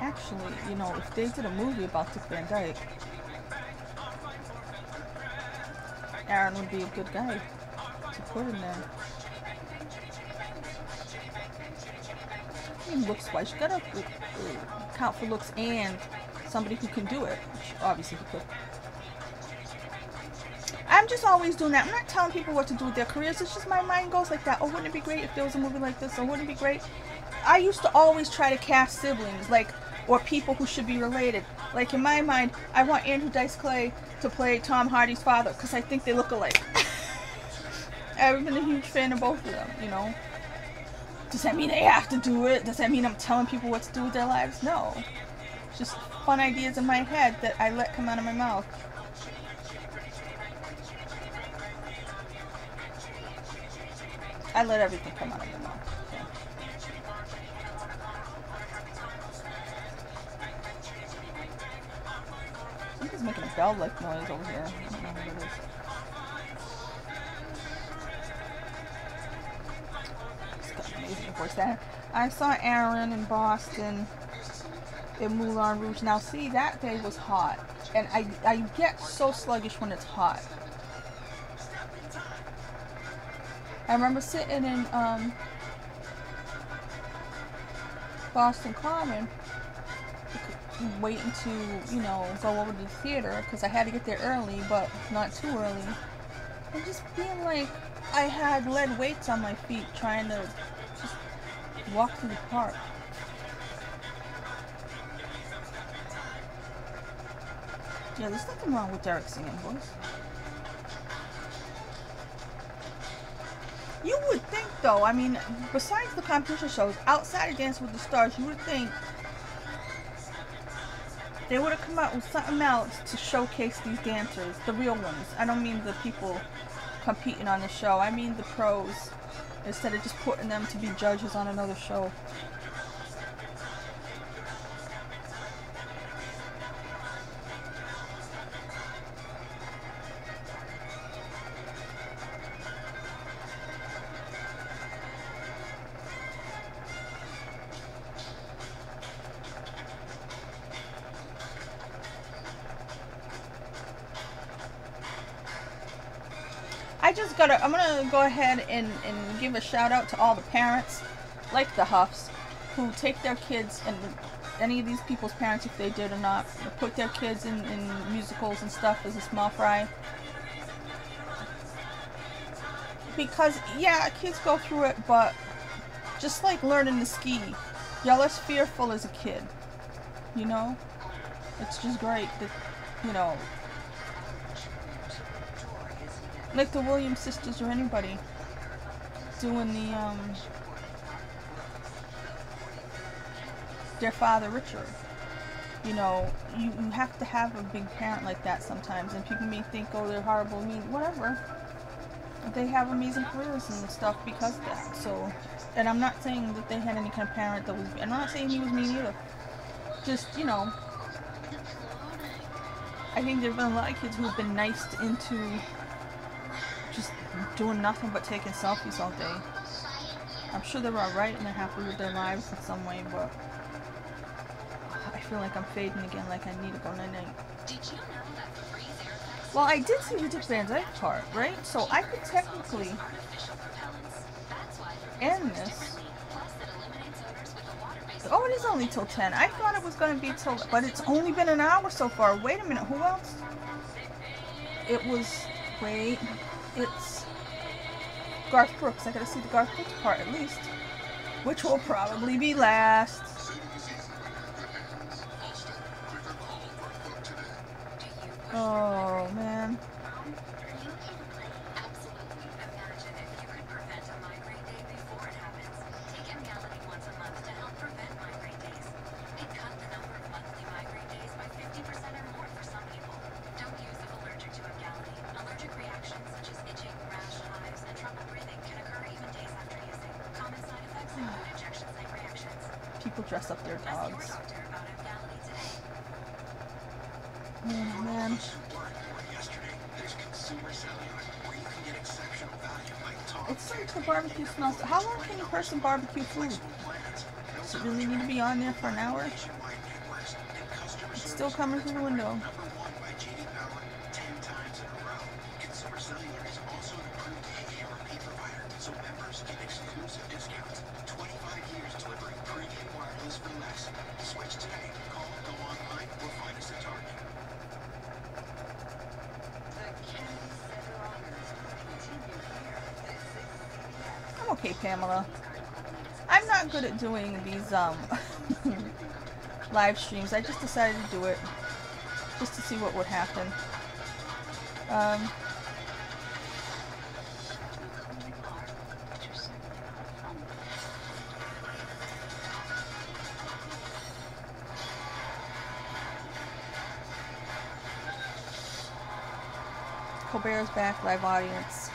Actually, you know, if they did a movie about Dick Van Dyke, Aaron would be a good guy to put in there. I mean, looks wise, you gotta count for looks and somebody who can do it, which obviously he could. I'm just always doing that. I'm not telling people what to do with their careers. It's just my mind goes like that. Oh, wouldn't it be great if there was a movie like this? Or wouldn't it be great? I used to always try to cast siblings, like, or people who should be related. Like, in my mind, I want Andrew Dice Clay to play Tom Hardy's father, because I think they look alike. I've been a huge fan of both of them, you know. Does that mean they have to do it? Does that mean I'm telling people what to do with their lives? No. It's just fun ideas in my head that I let come out of my mouth. I let everything come out of my mouth. So. Somebody's making a bell-like noise over here. I don't know what it is. It's got an amazing voice there. I saw Aaron in Boston in Moulin Rouge. Now, see, that day was hot. And I get so sluggish when it's hot. I remember sitting in Boston Common, waiting to, you know, go over to the theater because I had to get there early, but not too early. And just being like, I had lead weights on my feet trying to just walk through the park. Yeah, there's nothing wrong with Derek singing, boys. You would think, though, I mean, besides the competition shows, outside of Dance with the Stars, you would think they would have come out with something else to showcase these dancers, the real ones. I don't mean the people competing on the show, I mean the pros, instead of just putting them to be judges on another show. I'm gonna go ahead and give a shout out to all the parents, like the Huffs, who take their kids, and any of these people's parents, if they did or not, put their kids in musicals and stuff as a small fry. Because, yeah, kids go through it, but just like learning to ski, you're less fearful as a kid. you know? It's just great that, you know, like the Williams sisters or anybody doing the, their father Richard. You know, you have to have a big parent like that sometimes, and people may think, oh, they're horrible, mean, whatever. They have amazing careers and stuff because of that. So, and I'm not saying that they had any kind of parent that was, I'm not saying he was mean either. Just, you know, I think there have been a lot of kids who have been niced into just doing nothing but taking selfies all day. I'm sure they're alright and they're happy with their lives in some way, but I feel like I'm fading again, like I need to go night-night. Did you know that Febreze Airflex Well, I did see the Dick Van Dyke part, right? So I could technically artificial propellants? That's why Febreze end works this. differently. Plus, it eliminates odors with a water-based. Oh, it is only till 10. I thought it was going to be till, but it's only been an hour so far. Wait a minute, who else? It was, wait, it's Garth Brooks. I gotta see the Garth Brooks part at least, which will probably be last. Oh, man. Absolutely. Imagine if you could prevent a migraine day before it happens. Take Emgality once a month to help prevent migraine days. It cut the number of monthly migraine days by 50% or more for some people. Don't use if allergic to Emgality. Allergic reactions such as itching, rash, hives, and trouble breathing can occur even days after using. Common side effects include injection site reactions. People dress up their Ask your dogs. doctor about Emgality today. Oh, man. There's Consumer Cellular, where you can get exceptional value like talk, It's like the barbecue smells. How long can you person barbecue food? plans, Does it really need to be on there for an hour? nationwide networks, and customer It's service still coming through the window. #1 by J.D. Power 10 times in a row. Consumer Cellular is also an approved AARP provider, so members get exclusive discounts. 25 years delivering premium wireless for less. Switch today. Call, go online, or find us at Target. I'm okay, Pamela. I'm not good at doing these live streams. I just decided to do it just to see what would happen. Colbert's back, live audience.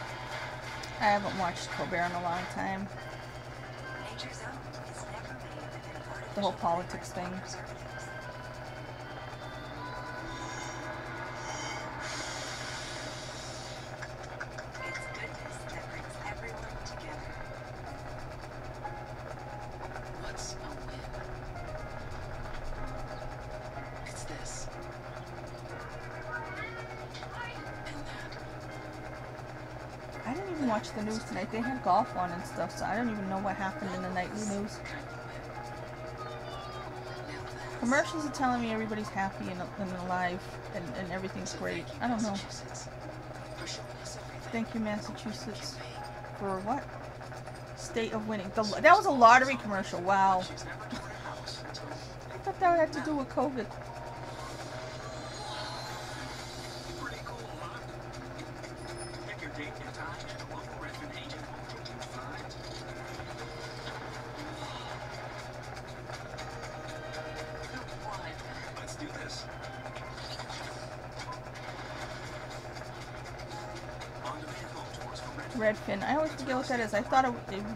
I haven't watched Colbert in a long time. Nature's own is never made with any artificial The whole politics thing. preservatives. It's goodness that brings everyone together. What's a win? It's this. And that. I didn't even watch the news tonight. They had golf on and stuff, so I don't even know what happened in the nightly news. Commercials are telling me everybody's happy and alive and everything's great. I don't know. Thank you, Massachusetts. For what? State of winning. That was a lottery commercial. Wow. I thought that had to do with COVID. Pretty cool, huh? Pick your date and time at a local Redfin agent or find. Let's do this. On-demand home tours for Redfin. Redfin. I always forget what that is. I thought it,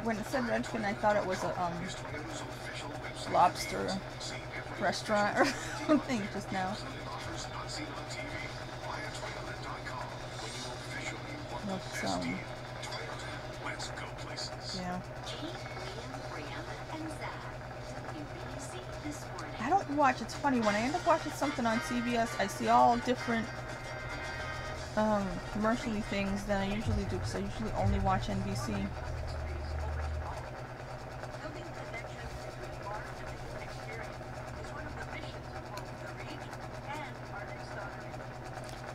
when it said Redfin, I thought it was a Toyota's official website. lobster See every restaurant or something just now. offers not seen on TV. Via Toyota.com. When you officially want the That's, best deal. Toyota. Let's go places. Yeah. Kate, Liam, Brianna, and Zach. You really see this morning. I don't watch. It's funny when I end up watching something on CBS, I see all different commercially things than I usually do because I usually only watch NBC. Building connections between art and the human experience is one of the missions of both the Reach and our next daughter.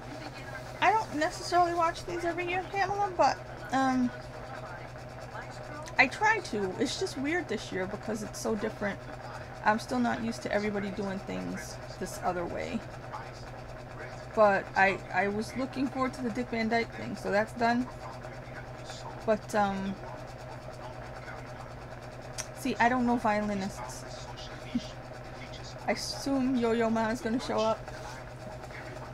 We begin our I don't necessarily watch these every year, Pamela, but I try to. It's just weird this year because it's so different I'm still not used to everybody doing things this other way. But I was looking forward to the Dick Van Dyke thing, so that's done. But, see, I don't know violinists. I assume Yo-Yo Ma is going to show up,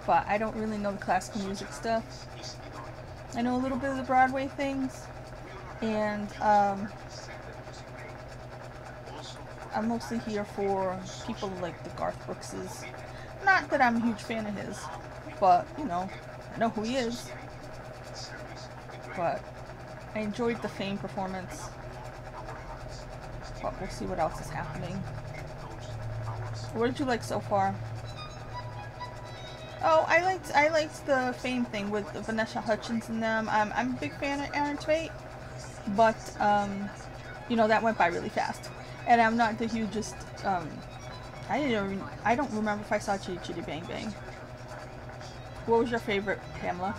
but I don't really know the classical music stuff. I know a little bit of the Broadway things, and I'm mostly here for people like the Garth Brookses. Not that I'm a huge fan of his, but, you know, I know who he is. But I enjoyed the Fame performance, but we'll see what else is happening. What did you like so far? Oh, I liked the Fame thing with Vanessa Hudgens and them. I'm a big fan of Aaron Tveit, but you know, that went by really fast, and I'm not the hugest. I don't remember if I saw Chitty Chitty Bang Bang. What was your favorite, Pamela?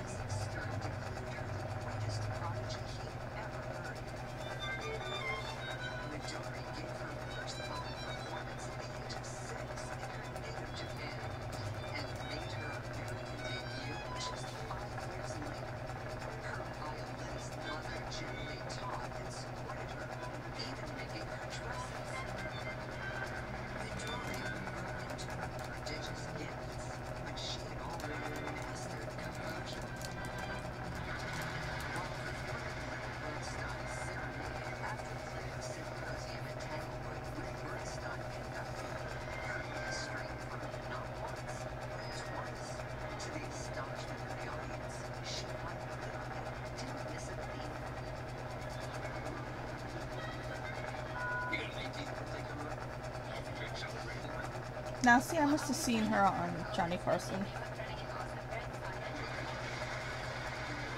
Now, see, I must have seen her on Johnny Carson.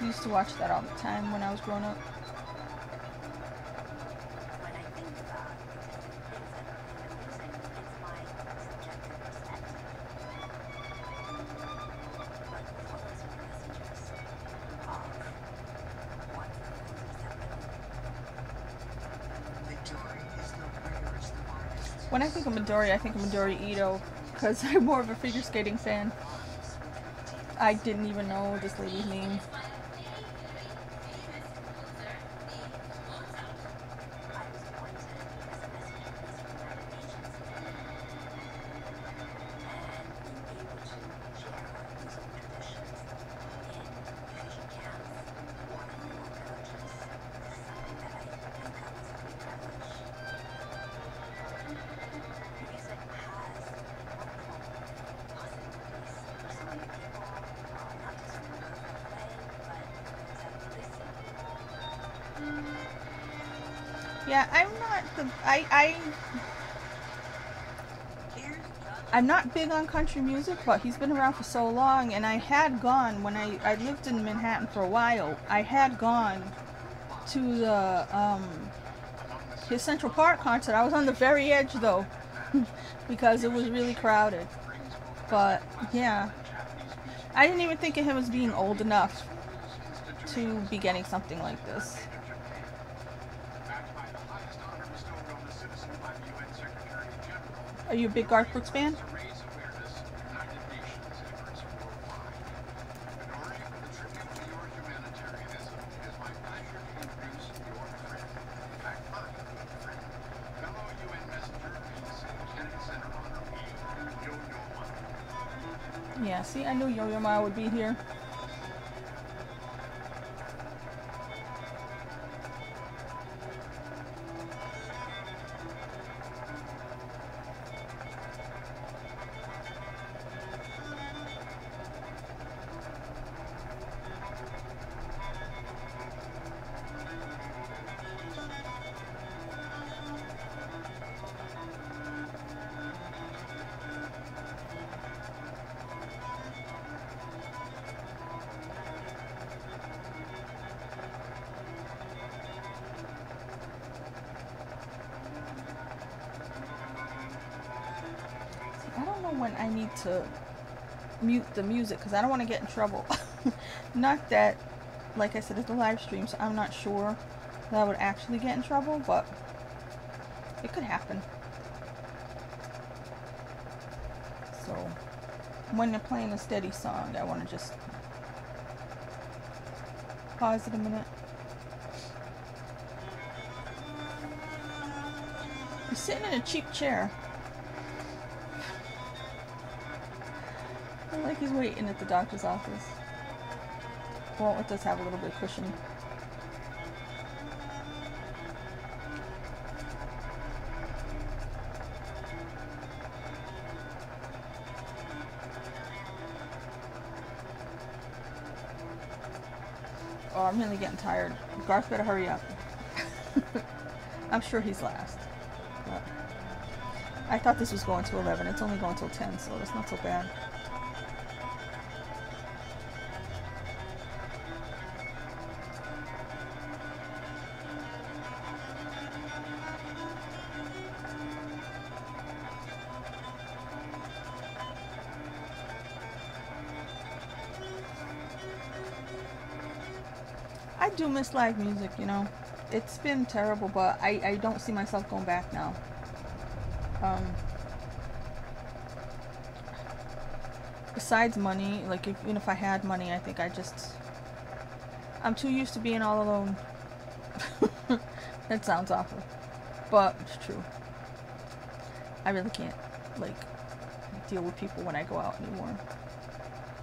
I used to watch that all the time when I was growing up. When I think of Midori, I think of Midori Ito, because I'm more of a figure skating fan. I didn't even know this lady's name. Yeah, I'm not I'm not big on country music, but he's been around for so long, and I had gone, when I lived in Manhattan for a while, I had gone to the, his Central Park concert. I was on the very edge, though, because it was really crowded. But, yeah, I didn't even think of him as being old enough to be getting something like this. Are you a big Garth Brooks fan? Yeah, see, I knew Yo-Yo Ma would be here. I don't know when I need to mute the music because I don't want to get in trouble. Not that, like I said, it's a live stream, so I'm not sure that I would actually get in trouble, but it could happen. So when they're playing a steady song, I want to just pause it a minute. He's sitting in a cheap chair. Like he's waiting at the doctor's office. Well, it does have a little bit of cushion. Oh, I'm really getting tired. Garth better hurry up. I'm sure he's last. But I thought this was going to 11. It's only going till 10, so it's not so bad. I do miss live music, you know. It's been terrible, but I don't see myself going back now. Besides money, like even if I had money, I think I'm too used to being all alone. That sounds awful, but it's true. I really can't, like, deal with people when I go out anymore.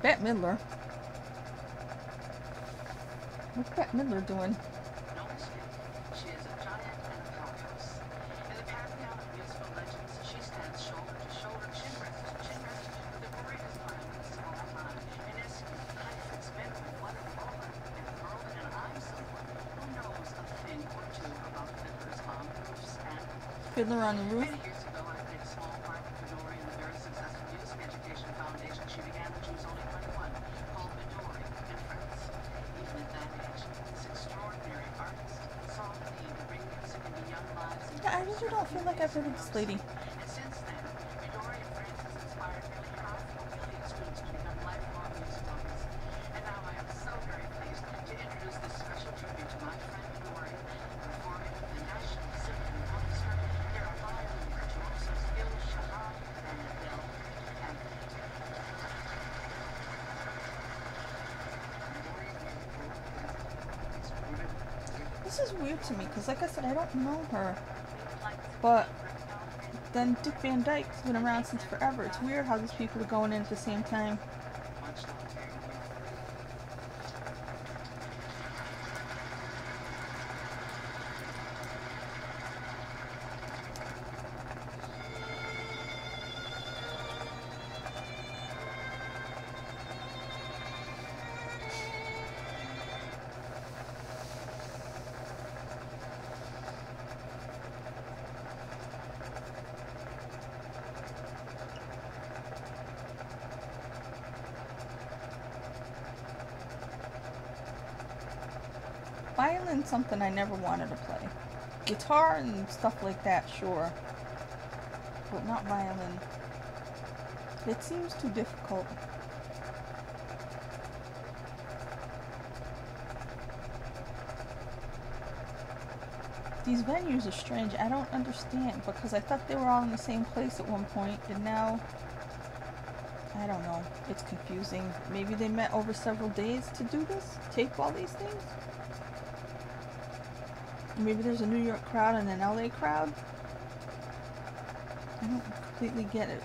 Bette Midler. What's Bette Midler doing? No mistake. She is a giant and a powerhouse. In the pantheon of musical legends, she stands shoulder to shoulder, chin rest to chin rest, with the greatest violinists of all time. In essence, Heinrich's men with one and all, and Merlin and I'm someone who knows a thing or two about fiddlers on roofs and... Fiddler on the Roof? Many years ago, I played a small part for Midori in the very successful music education foundation she began when she was only 21, called Midori and Friends. Even at that age, this extraordinary artist saw the need to bring music into young lives and Yeah, I really don't feel like I've heard of this lady. and since then, Midori and Friends has inspired nearly half a million students to become lifelong music lovers. And now I am so very pleased to introduce this special tribute to my friend Midori, performing the National Symphony Orchestra. Here are violin virtuosos Gil Shahar and Bill Hammond. This is weird to me, because like I said, I don't know her. But then Dick Van Dyke's been around since forever. It's weird how these people are going in at the same time. Much love to you. Violin's something I never wanted to play. Guitar and stuff like that, sure. But not violin. It seems too difficult. These venues are strange. I don't understand, because I thought they were all in the same place at one point, and now I don't know. It's confusing. Maybe they met over several days to do this? Tape all these things? Maybe there's a New York crowd and an LA crowd? I don't completely get it.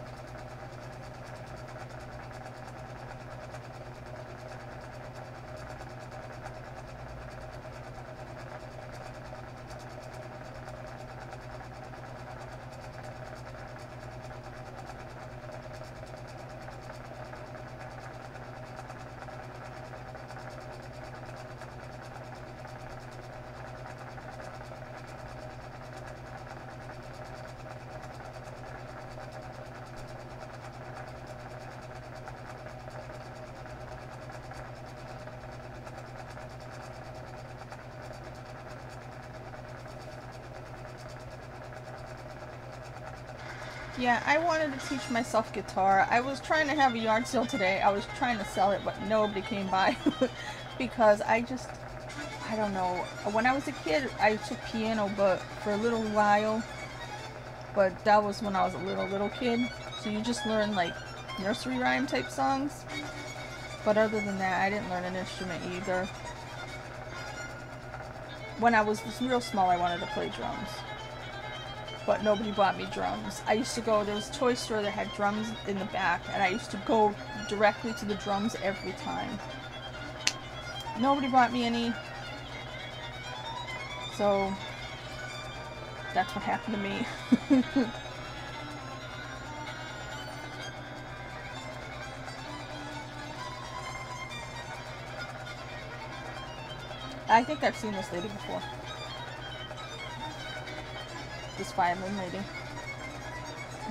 Yeah, I wanted to teach myself guitar. I was trying to have a yard sale today. I was trying to sell it, but nobody came by because I don't know. When I was a kid, I took piano, but for a little while. But that was when I was a little kid. So you just learn like nursery rhyme type songs. But other than that, I didn't learn an instrument either. When I was real small, I wanted to play drums. But nobody bought me drums. I used to go, there was a toy store that had drums in the back, and I used to go directly to the drums every time. Nobody bought me any. So, that's what happened to me. I think I've seen this lady before. This fireman lady.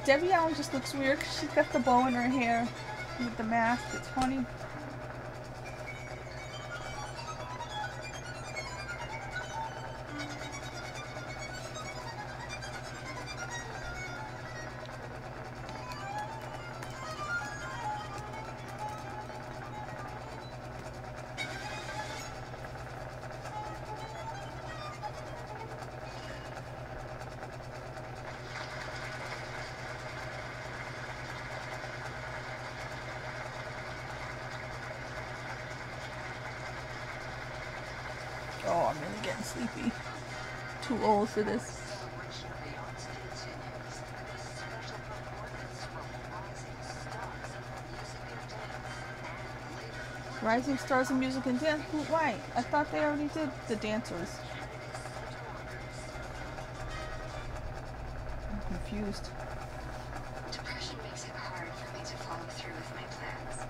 Debbie Allen just looks weird because she's got the bow in her hair with the mask. It's funny. Oh, I'm really getting sleepy. Too old for this. Rising Stars in Music and Dance? Why? I thought they already did the dancers. I'm confused. Depression makes it hard for me to follow through with my plans.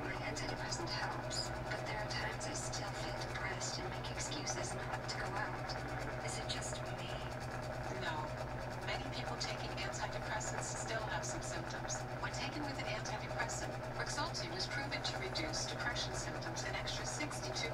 My antidepressant helps, but there are times I still feel depressed and make excuses not to go out. Is it just me? No. Many people taking antidepressants still have some symptoms. When taken with an antidepressant, Rexulti was proven to reduce depression symptoms an extra 62%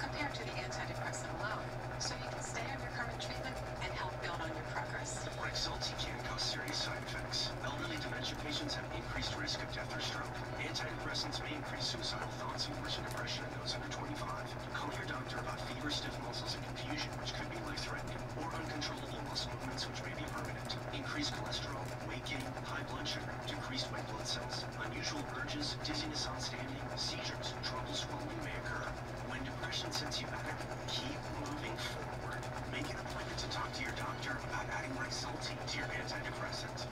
compared to the antidepressant alone. So you can stay on your current treatment and help build on your progress. Rexulti can cause serious side effects. Elderly dementia patients have increased risk of death or stroke. Antidepressants may increase suicidal thoughts and worsen depression in those under 25. Call your doctor about fever, stiff muscles, and confusion, which could be life-threatening, or uncontrollable muscle movements, which may be permanent. Increased cholesterol, weight gain, high blood sugar, decreased white blood cells, unusual urges, dizziness on standing, seizures, trouble swallowing may occur. When depression sets you back, keep moving forward. Make an appointment to talk to your doctor about adding Rexulti to your antidepressant.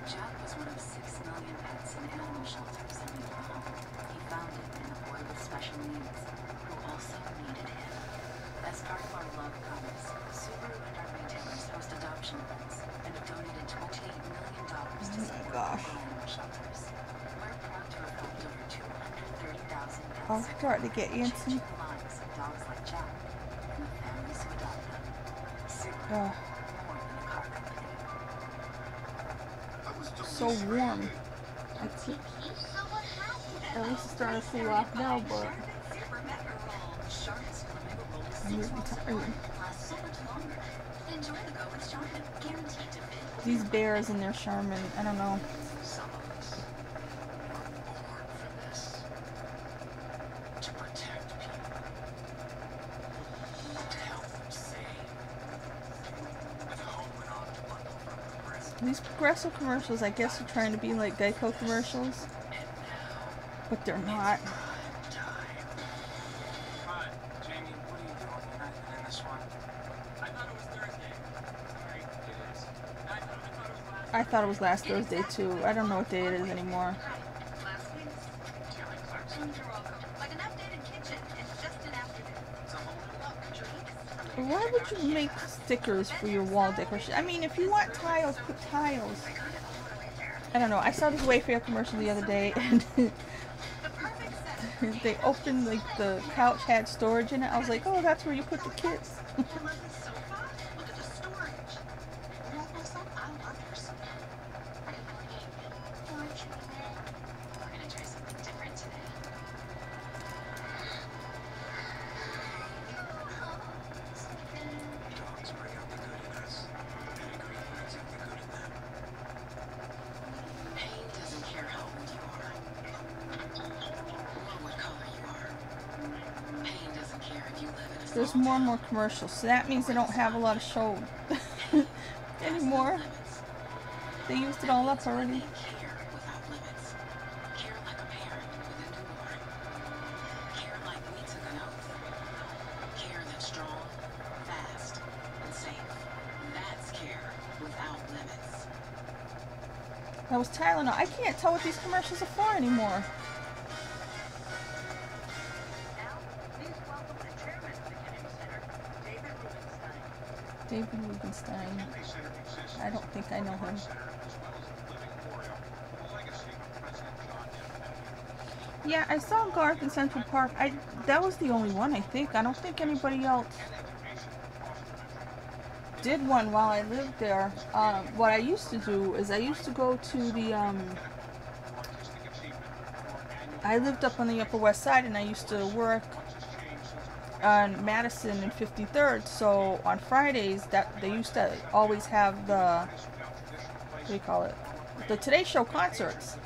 Jack was one of 6 million pets in animal shelters in Oklahoma. He found it in a boy with special needs, who also needed him. As part of our love promise, Subaru and our retailers host adoption events and have donated $28 million to support local animal shelters. We're proud to have helped over 230,000 pets. I'll start to get antsy. Changing the lives of dogs like Jack and the families who adopt them. Subaru, Ugh. more than a car company. So warm. At least it's starting to cool off now, but I'm really tired. These bears and their Charmin, I don't know. Some of us are born for this. To protect people. To help them save. With home and on to bundle from Progressive. These Progressive commercials, I guess, are trying to be like Geico commercials, but they're not. Hi, Jamie, what are you doing? You're not even in this one. I thought it was Thursday. Sorry, it is. I thought it was last. I thought it was last Thursday too. I don't know what day it is anymore. Last week's. Kelly Clarkson. You're welcome. Like an updated kitchen in just an afternoon. It's a whole new look. Why would you make stickers for your wall decoration? I mean, if you want tiles, put tiles. I don't know. I saw this Wayfair commercial the other day, and The perfect set. they opened, like, the couch had storage in it. I was like, oh, that's where you put the kits. I love the sofa. Look at the storage. You like my sofa? I love your sofa. We're gonna try something different today. Dogs bring out the good in us. Pedigree brings out the good in them. Pain doesn't care how old you are, or what color you are. Pain doesn't care if you live in a There's small more and town more commercials, so that means they don't have a lot of show anymore. limits. They used it all up already. Care without limits. That was Tylenol. I can't tell what these commercials are for anymore. Now, please welcome the chairman of the Kennedy Center, David Rubenstein. David Rubenstein. Kennedy Center exists I don't think I know him. as a center as well as a living memorial for the legacy of President John F. Kennedy. Yeah, I saw Garth in Central Park. That was the only one, I think. I don't think anybody else did one while I lived there. What I used to do is I used to go to the I lived up on the Upper West Side, and I used to work on Madison and 53rd. So on Fridays, that they used to always have the, what do you call it, the Today Show concerts.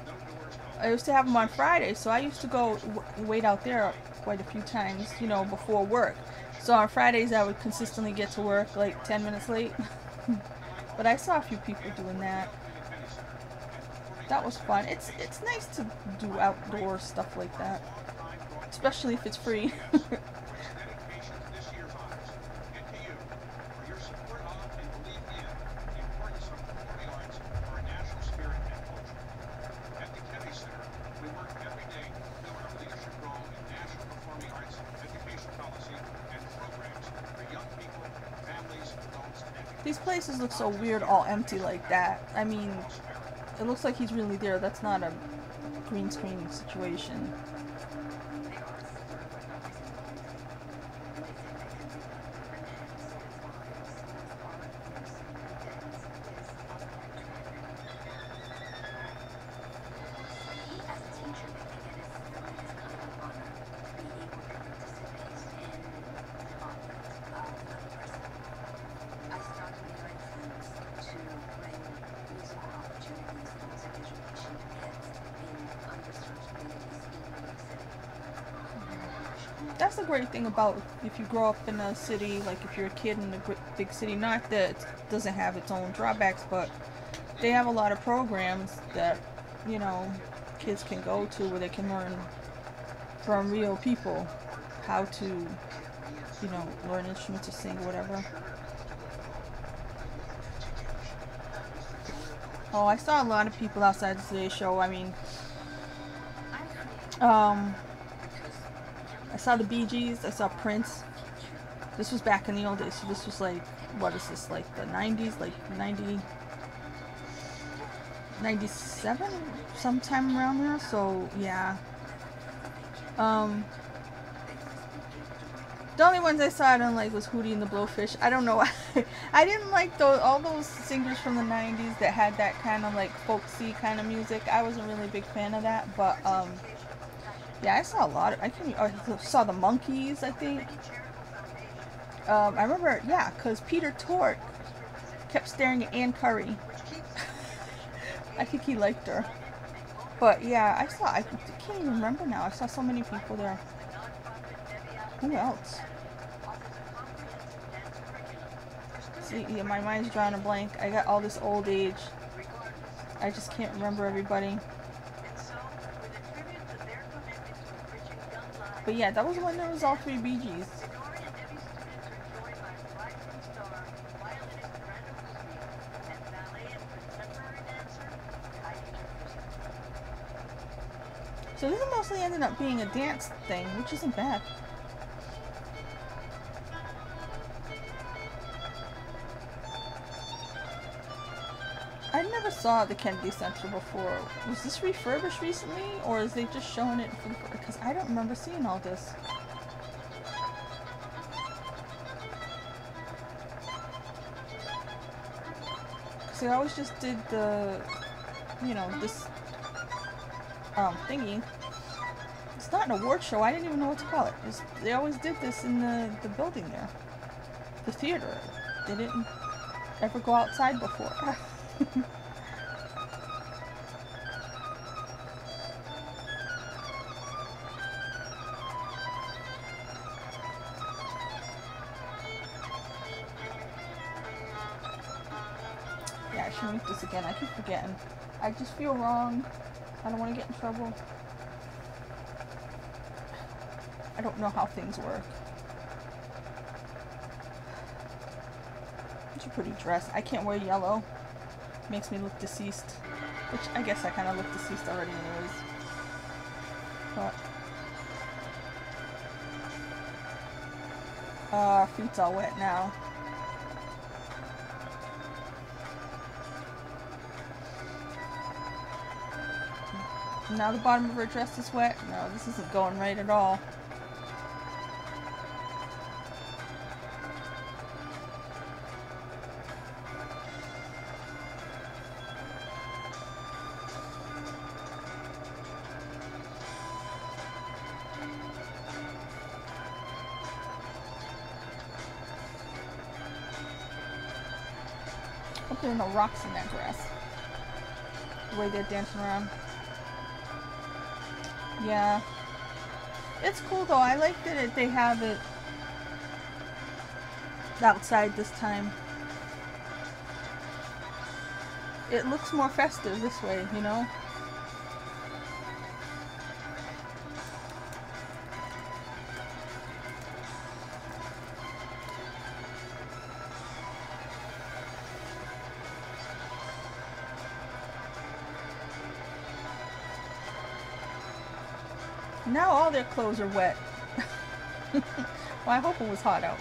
I used to have them on Fridays, so I used to go wait out there quite a few times, you know, before work. So on Fridays, I would consistently get to work like 10 minutes late. But I saw a few people doing that. That was fun. It's nice to do outdoor stuff like that, especially if it's free. These places look so weird, all empty like that. I mean, it looks like he's really there. That's not a green screen situation. That's the great thing about if you grow up in a city, like if you're a kid in a big city, not that it doesn't have its own drawbacks, but they have a lot of programs that, you know, kids can go to where they can learn from real people how to, you know, learn instruments or sing or whatever. Oh, I saw a lot of people outside the Today Show. I mean, I saw the Bee Gees, I saw Prince. This was back in the old days, so this was like, what is this, like the 90s, like 90, 97, sometime around there, so yeah. The only ones I saw I didn't like was Hootie and the Blowfish. I don't know why. I didn't like all those singers from the 90s that had that kind of like folksy kind of music. I wasn't really a big fan of that, but yeah, I saw a lot of, I saw the Monkees, I think. I remember, yeah, because Peter Tork kept staring at Ann Curry. I think he liked her. But yeah, I can't even remember now. I saw so many people there. Who else? See, yeah, my mind's drawing a blank. I got all this old age. I just can't remember everybody. But yeah, that was when there was all three Bee Gees. So this mostly ended up being a dance thing, which isn't bad. I never saw the Kennedy Center before. Was this refurbished recently, or is they just showing it for the, because I don't remember seeing all this. Because they always just did the, you know, this thingy. It's not an award show. I didn't even know what to call it. They always did this in the building there, the theater. They didn't ever go outside before. Yeah, I should make this again. I keep forgetting. I just feel wrong. I don't want to get in trouble. I don't know how things work. It's a pretty dress. I can't wear yellow. Makes me look deceased. Which I guess I kind of look deceased already anyways. But feet's all wet now. Now the bottom of her dress is wet. No, this isn't going right at all. Hope there are no rocks in that grass. The way they're dancing around. Yeah. It's cool though. I like that they have it outside this time. It looks more festive this way, you know? Now all their clothes are wet. Well, I hope it was hot out.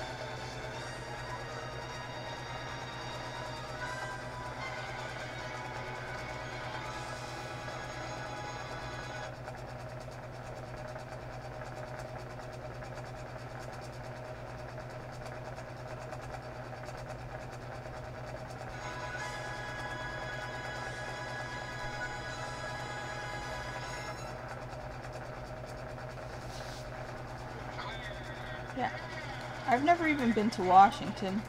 Yeah. I've never even been to Washington.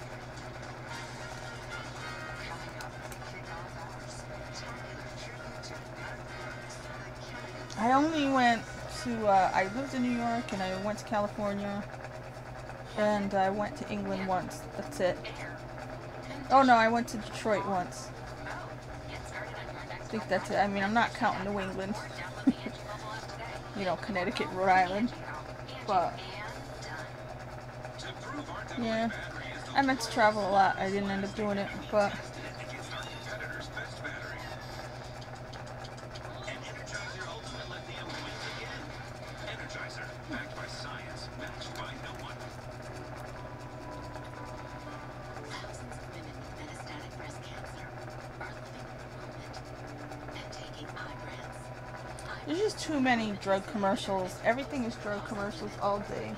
I only went to, I lived in New York and I went to California and I went to England once. That's it. Oh no, I went to Detroit once. I think that's it. I mean, I'm not counting New England. You know, Connecticut, Rhode Island. But yeah, I meant to travel a lot. I didn't end up doing it, but there's just too many drug commercials. Everything is drug commercials all day.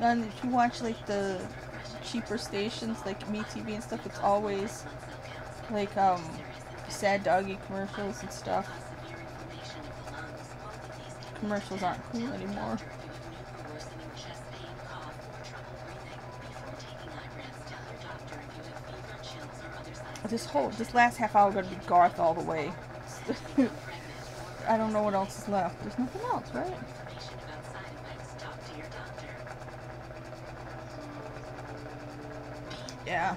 And if you watch like the cheaper stations like MeTV and stuff, it's always like sad doggy commercials and stuff. Commercials aren't cool anymore. This last half hour gonna be Garth all the way. I don't know what else is left. There's nothing else, right? Yeah.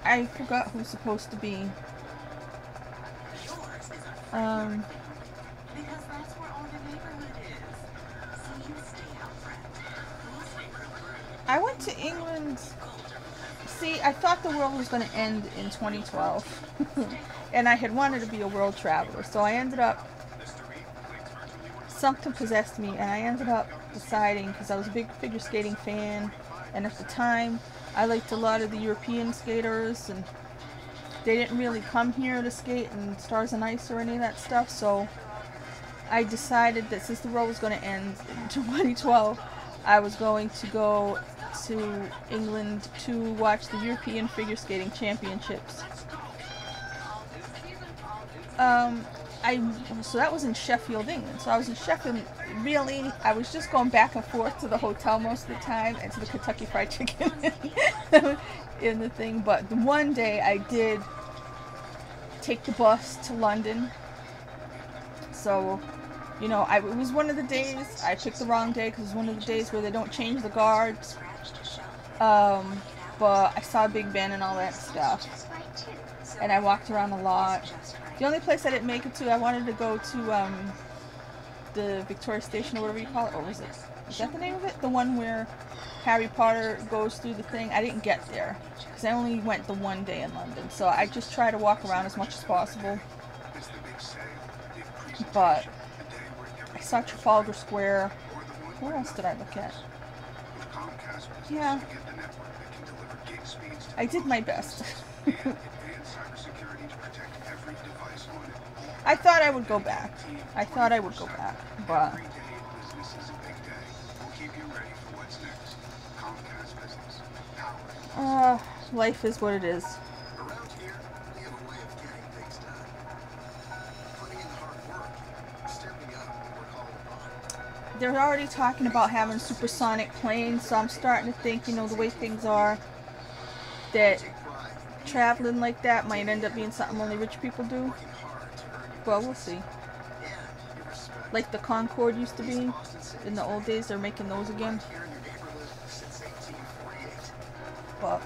I forgot who's supposed to be. Because that's where all the neighborhood is. So you stay out front. Whose neighborhood? I went to England. See, I thought the world was going to end in 2012. And I had wanted to be a world traveler. So I ended up, something possessed me, and I ended up deciding, because I was a big figure skating fan, and at the time I liked a lot of the European skaters, and they didn't really come here to skate in Stars on Ice or any of that stuff, so I decided that since the world was going to end in 2012, I was going to go to England to watch the European Figure Skating Championships. So that was in Sheffield, England. So I was in Sheffield, really, I was just going back and forth to the hotel most of the time and to the Kentucky Fried Chicken in the thing. But the one day I did take the bus to London. So, you know, it was one of the days, I picked the wrong day because it was one of the days where they don't change the guards. But I saw Big Ben and all that stuff. And I walked around a lot. The only place I didn't make it to, I wanted to go to the Victoria Station or whatever you call it, or was it? Is that the name of it? The one where Harry Potter goes through the thing? I didn't get there because I only went the one day in London, so I just try to walk around as much as possible. But I saw Trafalgar Square. What else did I look at? Yeah, I did my best. I thought I would go back. But life is what it is. Around here, we have a way of getting things done. Putting in the hard work, stepping up when we're called upon. They're already talking about having supersonic planes, so I'm starting to think, you know, the way things are, that traveling like that might end up being something only rich people do. Well, we'll see. Like the Concorde used to be in the old days, they're making those again. But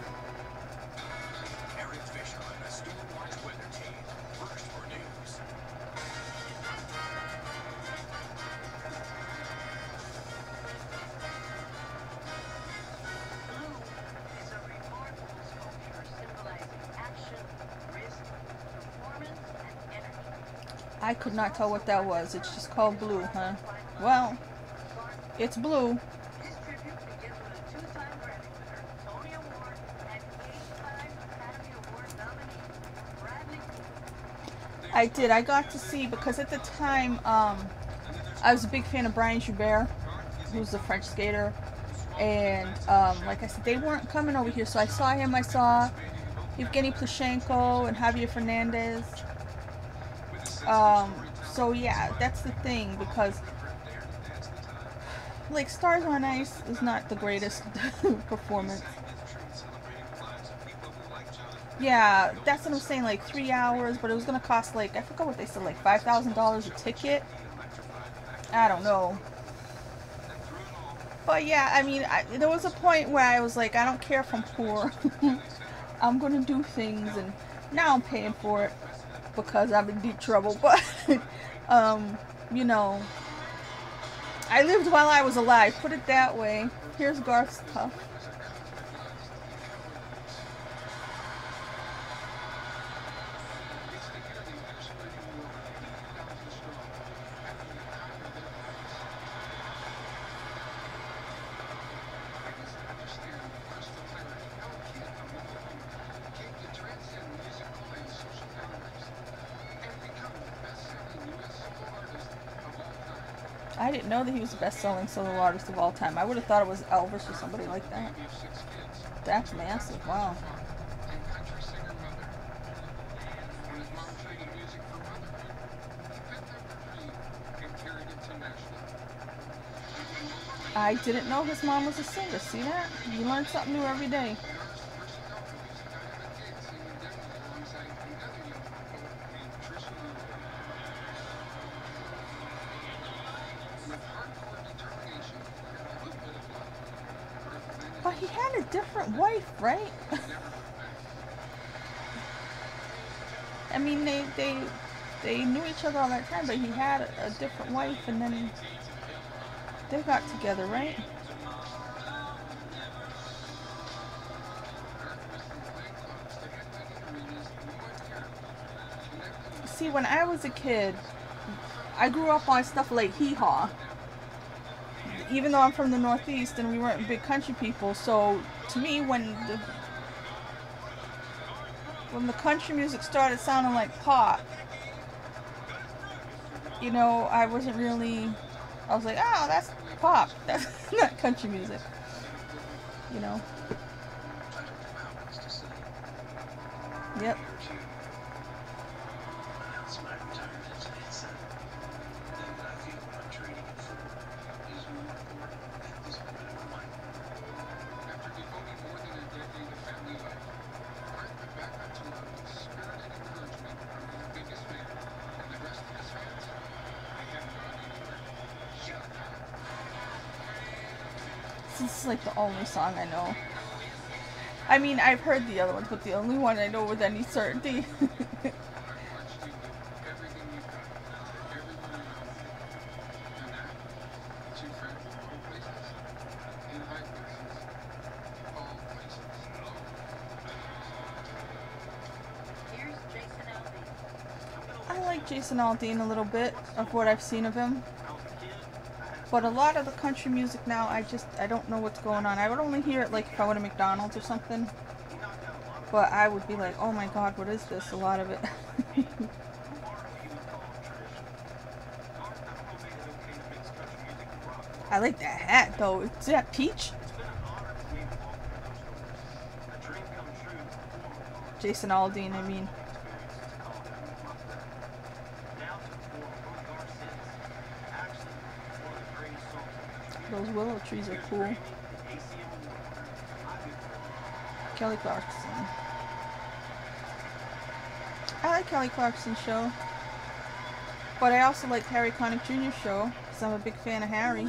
I could not tell what that was. It's just called Blue, huh? Well, it's blue. This tribute begins with a two-time Grammy winner, Tony Award, and 8-time Academy Award nominee, Bradley Cooper. I did. I got to see, because at the time, I was a big fan of Brian Joubert, who's a French skater. And, like I said, they weren't coming over here, so I saw him. I saw Evgeny Plushenko and Javier Fernandez. So yeah, that's the thing, because like Stars on Ice is not the greatest performance. Yeah, that's what I'm saying, like 3 hours, but it was gonna cost like, I forgot what they said, like $5,000 a ticket. I don't know. But yeah, I mean, there was a point where I was like, I don't care if I'm poor. I'm gonna do things, and now I'm paying for it because I'm in deep trouble. But you know, I lived while I was alive, put it that way. Here's Garth's stuff. I didn't know that he was the best-selling solo artist of all time. I would have thought it was Elvis or somebody like that. That's massive. Wow. I didn't know his mom was a singer. See that? You learn something new every day. But he had a different wife, right? I mean, they knew each other all that time, but he had a different wife, and then they got together, right? See, when I was a kid, I grew up on stuff like Hee Haw. Even though I'm from the Northeast and we weren't big country people, so to me, when the country music started sounding like pop, you know, I wasn't really, I was like, oh, that's pop, that's not country music, you know. Yep. This is like the only song I know. I mean, I've heard the other ones, but the only one I know with any certainty. like Jason Aldean a little bit of what I've seen of him. But a lot of the country music now, I don't know what's going on. I would only hear it like if I went to McDonald's or something. But I would be like, oh my god, what is this? A lot of it. I like that hat though. Is that peach? Jason Aldean, I mean. Those willow trees are cool. Kelly Clarkson. I like Kelly Clarkson's show. But I also like Harry Connick Jr.'s show, because I'm a big fan of Harry.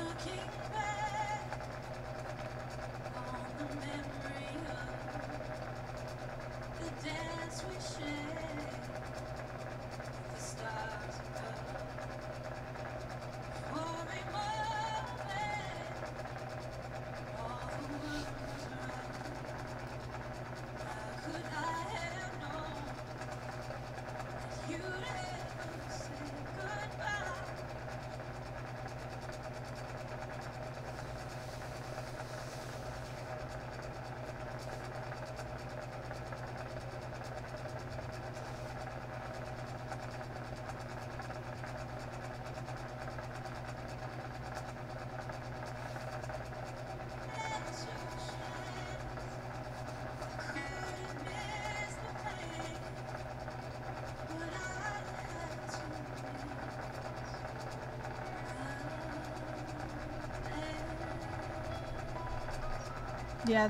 Yeah,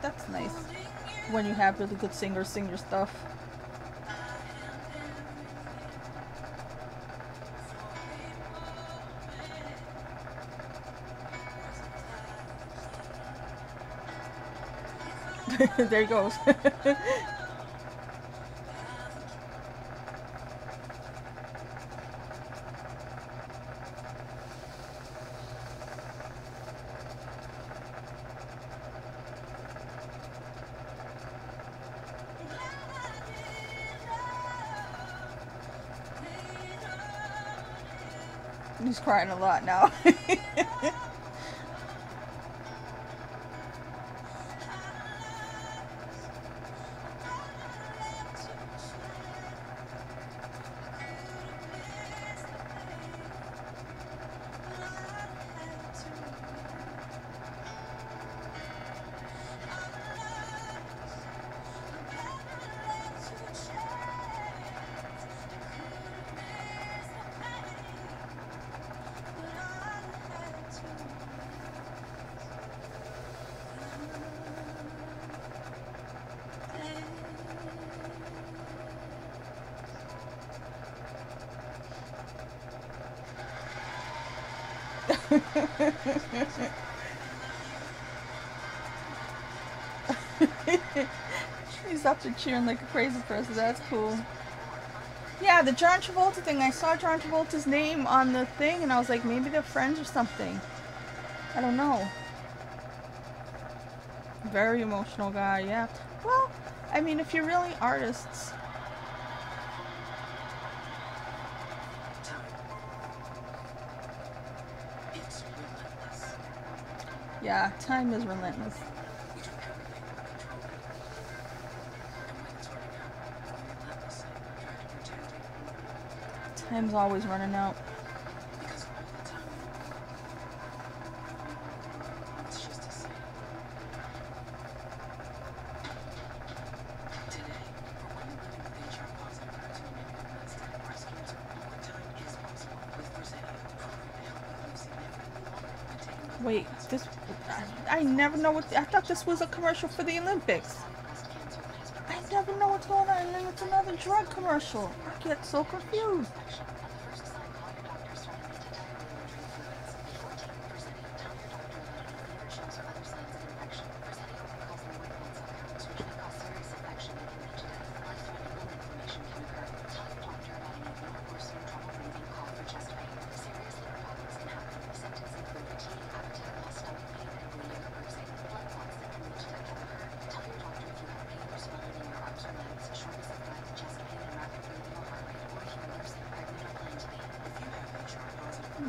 that's nice when you have really good singers sing your stuff. There he goes. He's crying a lot now. He's up to cheering like a crazy person. That's cool. Yeah, the John Travolta thing. I saw John Travolta's name on the thing and I was like, maybe they're friends or something. I don't know. Very emotional guy, yeah. Well, I mean, if you're really artists. Yeah, time is relentless. Time's always running out. Wait, this... I never know what... I thought this was a commercial for the Olympics. I never know what's going on, and then it's another drug commercial. I get so confused.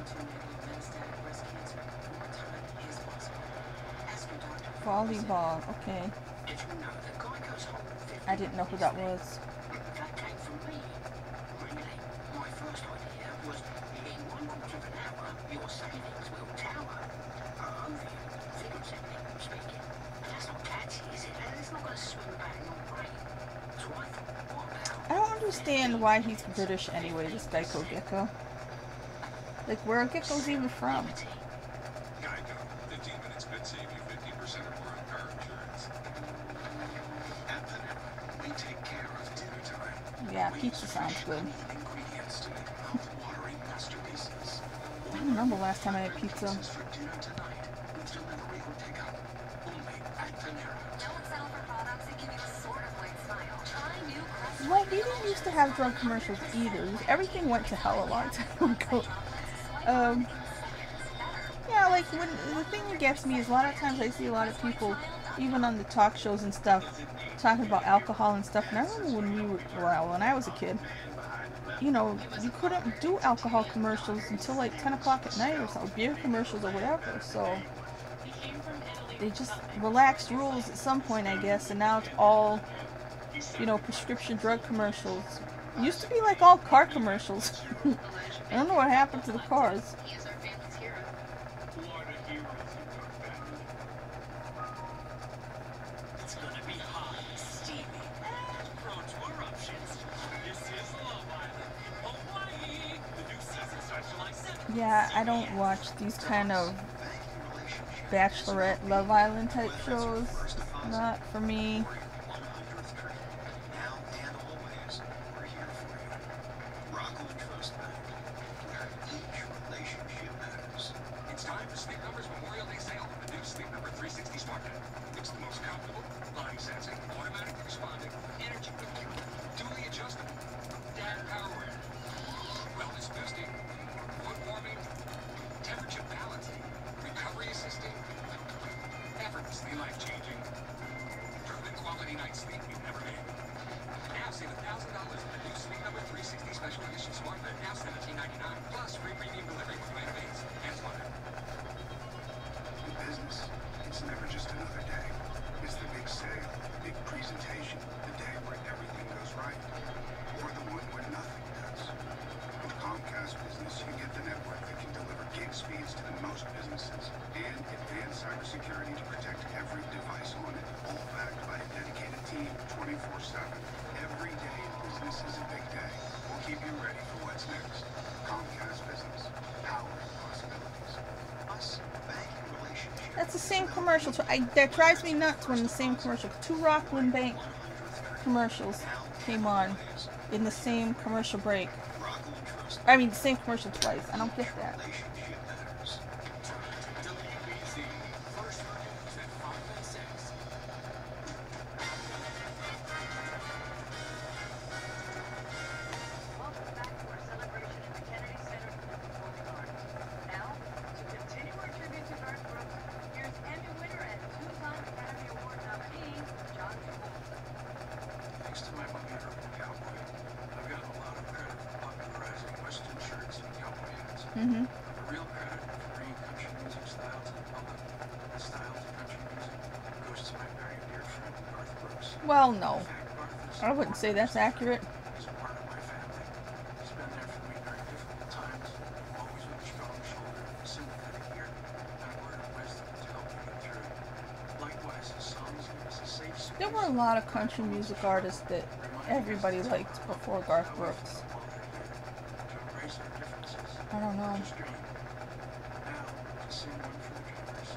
to negative metastatic breast cancer, more time is possible. Ask your doctor for Volleyball. Okay. Did you know that Geico's whole 50 I didn't know who that was. That came from me. Really? My first idea was, in 1/4 of an hour, your savings will tower. Over you, figuratively speaking. But that's not catchy, is it? And it's not going to swing back in your brain. So I thought, what about... I don't understand why he's British anyway, this Geico Gecko. Like, where are geckos even from? Geico. 15 minutes could save you 50% or more on car insurance. At Panera, we take care of dinner time. Yeah, pizza sounds good. Ingredients to make mouth-watering masterpieces. I don't remember last time I had pizza. For dinner tonight, with delivery or pickup. Only at Panera. Don't settle for products that give you a sort of white smile. Try new Crest. Well, we didn't used to have drug commercials either. Everything went to hell a long time ago. Yeah, like, when the thing that gets me is a lot of times I see a lot of people, even on the talk shows and stuff, talking about alcohol and stuff. And I remember when I was a kid, you know, you couldn't do alcohol commercials until like 10 o'clock at night or something, beer commercials or whatever. So they just relaxed rules at some point, I guess, and now it's all, you know, prescription drug commercials. It used to be like all car commercials. I don't know what happened to the cars. He is our family's hero. It's gonna be hot, steamy, and prone to eruptions. This is Love Island, Hawaii. The new season starts July 7th. Yeah, I don't watch these kind of Bachelorette, Love Island type shows. Not for me. 100th trip. Now and always, we're here for you. Rockland Trust Bank, where each relationship matters. It's time for Sleep Number's Memorial Day sale. The new Sleep Number 360 Smart Bed. It's the most comfortable, body sensing, automatically responding, energy computer, dually adjustable, dad power wear, wellness boosting, foot warming, temperature balancing, recovery assisting, effortlessly life changing, proven quality night's sleep you've never made. Now save $1,000 on the new Sleep Number 360 Special Edition Smart Bed. Now $17.99 plus free premium delivery with Mega Base and Smart. In business, it's never just another day. It's the big sale, the big presentation, the day where everything goes right. Or the one where nothing does. With Comcast Business, you get the network that can deliver gig speeds to the most businesses and advanced cybersecurity to protect every device on it, all backed by a dedicated team 24/7. Every day in business is a big day. We'll keep you ready for what's next. Comcast Business. Powering possibilities. Us, banking relationships. That's the same commercial. That drives me nuts when the same commercial. 2 Rockland Bank commercials came on in the same commercial break. Rockland Trust I mean, the same commercial twice. I don't get that. relationship matters. WBZ. First news at 5 and 6. Welcome back to our celebration at the Kennedy Center for the Performing Arts. Now, to continue our tribute to Garth Brooks, here's Emmy winner and 2-time Academy Award nominee, John Travolta. Thanks to my buddy Urban Cowboy, I've gotten a lot of credit for popularizing Western shirts and cowboy hats. Mm-hmm. The real credit for bringing country music style to the public, and style to country music, goes to my very dear friend Garth Brooks. Well, no. In fact, Garth is I wouldn't say that's accurate. He's a part of my family. He's been there for me during difficult times, always with a strong shoulder, a sympathetic ear, and a word of wisdom to help me get through. Likewise, his songs give us a safe space. There were a lot of country music artists that everybody liked before Garth Brooks. I don't know. Now, to sing one for the dreamers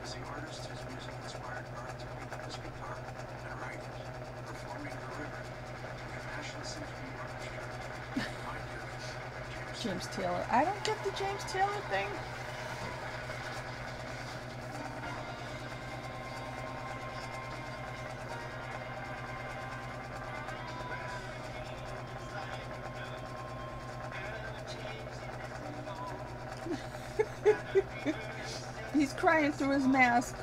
is the artist whose music inspired Garth to pick up his guitar and write, performing The River with the National Symphony Orchestra. My dear friend, James Taylor. I don't get the James Taylor thing. He's crying through his mask.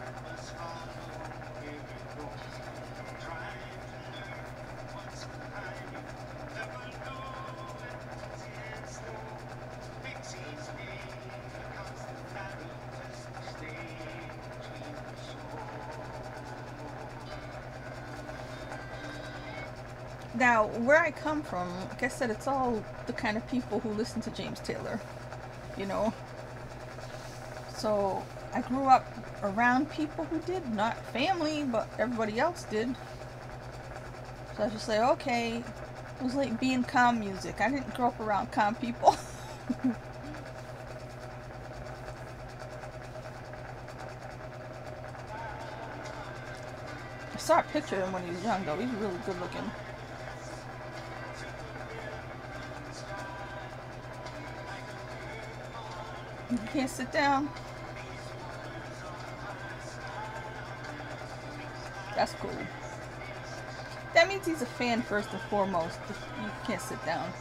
Now, where I come from, like I said, it's all the kind of people who listen to James Taylor, you know. So I grew up around people who did, not family, but everybody else did. So I was just like, okay, it was like being calm music. I didn't grow up around calm people. I saw a picture of him when he was young, though. He's really good looking. You can't sit down. That's cool. That means he's a fan first and foremost. You can't sit down.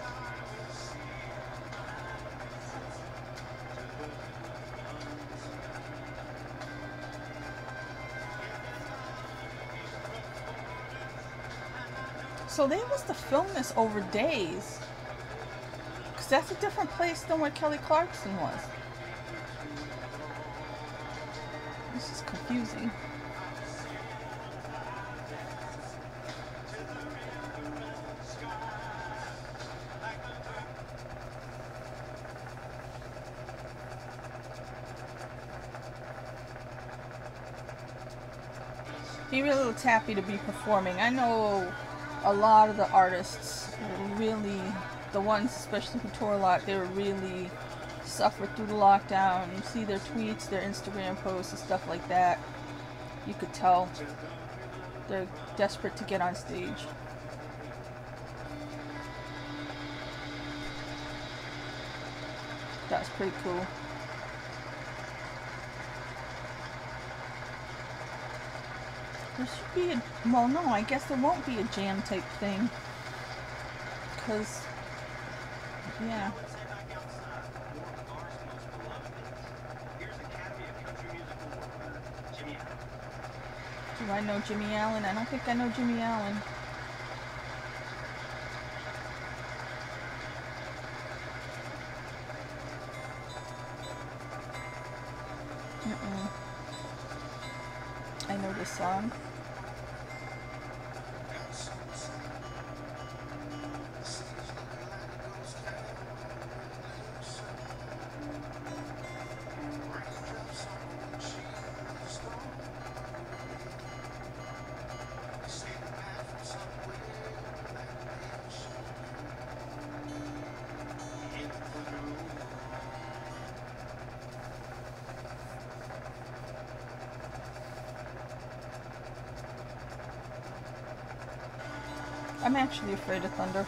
So they must have filmed this over days. Because that's a different place than where Kelly Clarkson was. This is confusing. He really looks happy to be performing. I know a lot of the artists really, the ones especially who tour a lot, they really suffered through the lockdown. You see their tweets, their Instagram posts and stuff like that. You could tell they're desperate to get on stage. That's pretty cool. There should be a, well no, I guess there won't be a jam type thing. Because, yeah. Do I know Jimmy Allen? I don't think I know Jimmy Allen. I know this song. I'm actually afraid of thunder.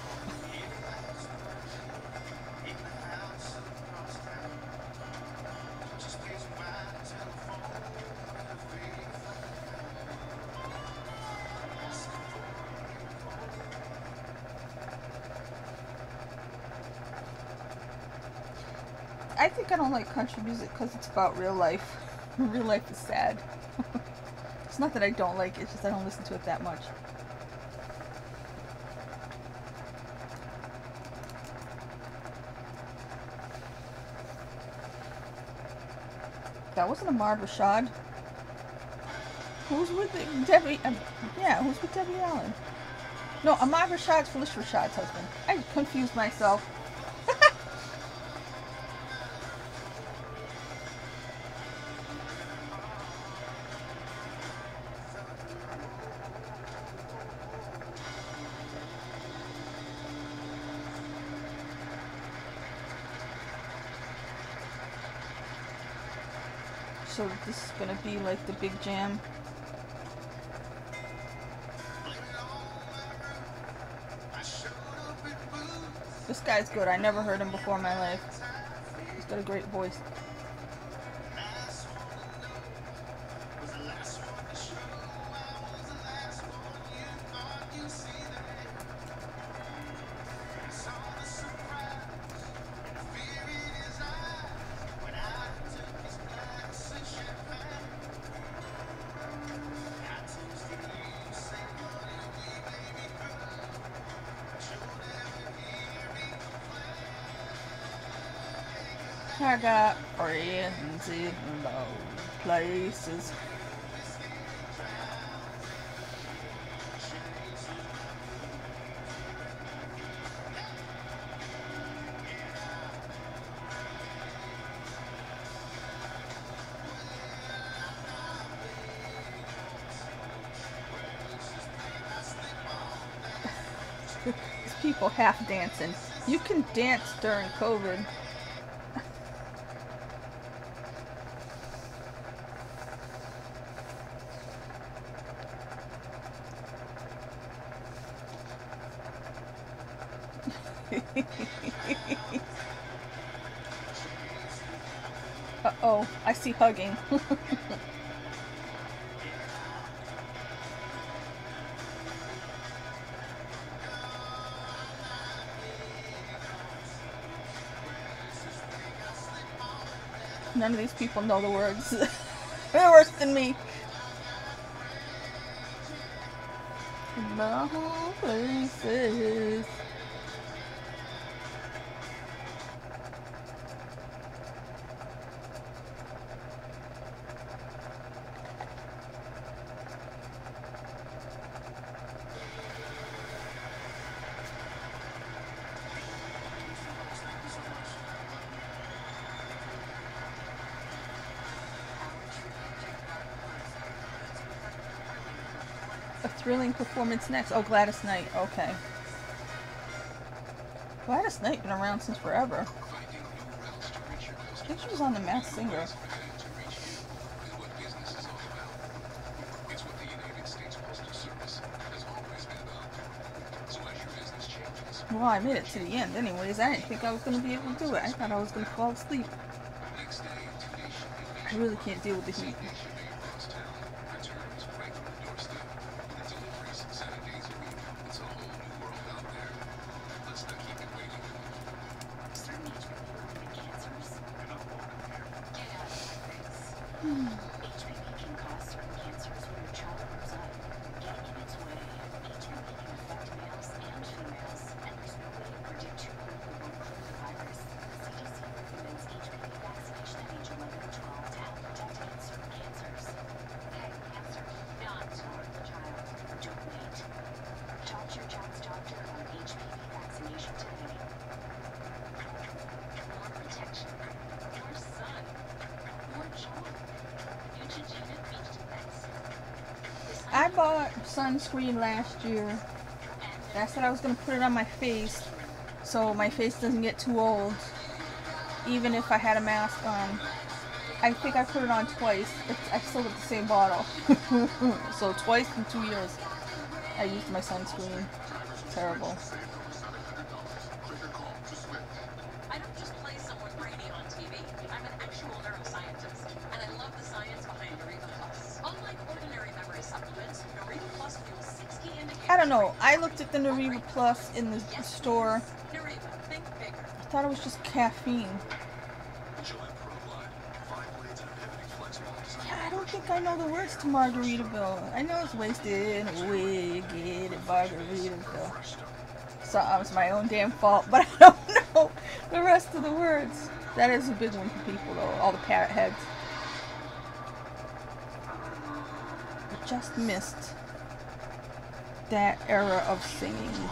I think I don't like country music because it's about real life. Real life is sad. It's not that I don't like it, it's just I don't listen to it that much. That wasn't Ahmad Rashad. Who's with Debbie? Yeah, who's with Debbie Allen? No, Ahmad Rashad's Phylicia Rashad's husband. I confused myself. So this is gonna be like the big jam. This guy's good. I never heard him before in my life. He's got a great voice. I got friends in those places. These people half dancing. You can dance during COVID. Uh-oh, I see hugging. None of these people know the words. They're worse than me. My whole places. A thrilling performance next. Oh, Gladys Knight. Okay. Gladys Knight been around since forever. I think she was on The Masked Singer. Well, I made it to the end anyways. I didn't think I was going to be able to do it. I thought I was going to fall asleep. I really can't deal with the heat. I bought sunscreen last year. I said I was going to put it on my face so my face doesn't get too old, even if I had a mask on. I think I put it on twice. I still get the same bottle. So twice in 2 years I used my sunscreen. Terrible. I don't just play someone brainy on TV. I'm an actual neuroscientist, and I love the science behind Neuriva Plus. Unlike ordinary memory supplements, Neuriva Plus fuels 60 indicators. I don't know. I looked at the Neuriva Plus in the store. Neuriva, think bigger. I thought it was just caffeine. Yeah, I don't think I know the words to Margaritaville. I know it's wasted, wicked, and Margaritaville. So it was my own damn fault, but I don't know the rest of the words. That is a big one for people though, all the parrot heads. I just missed that era of singing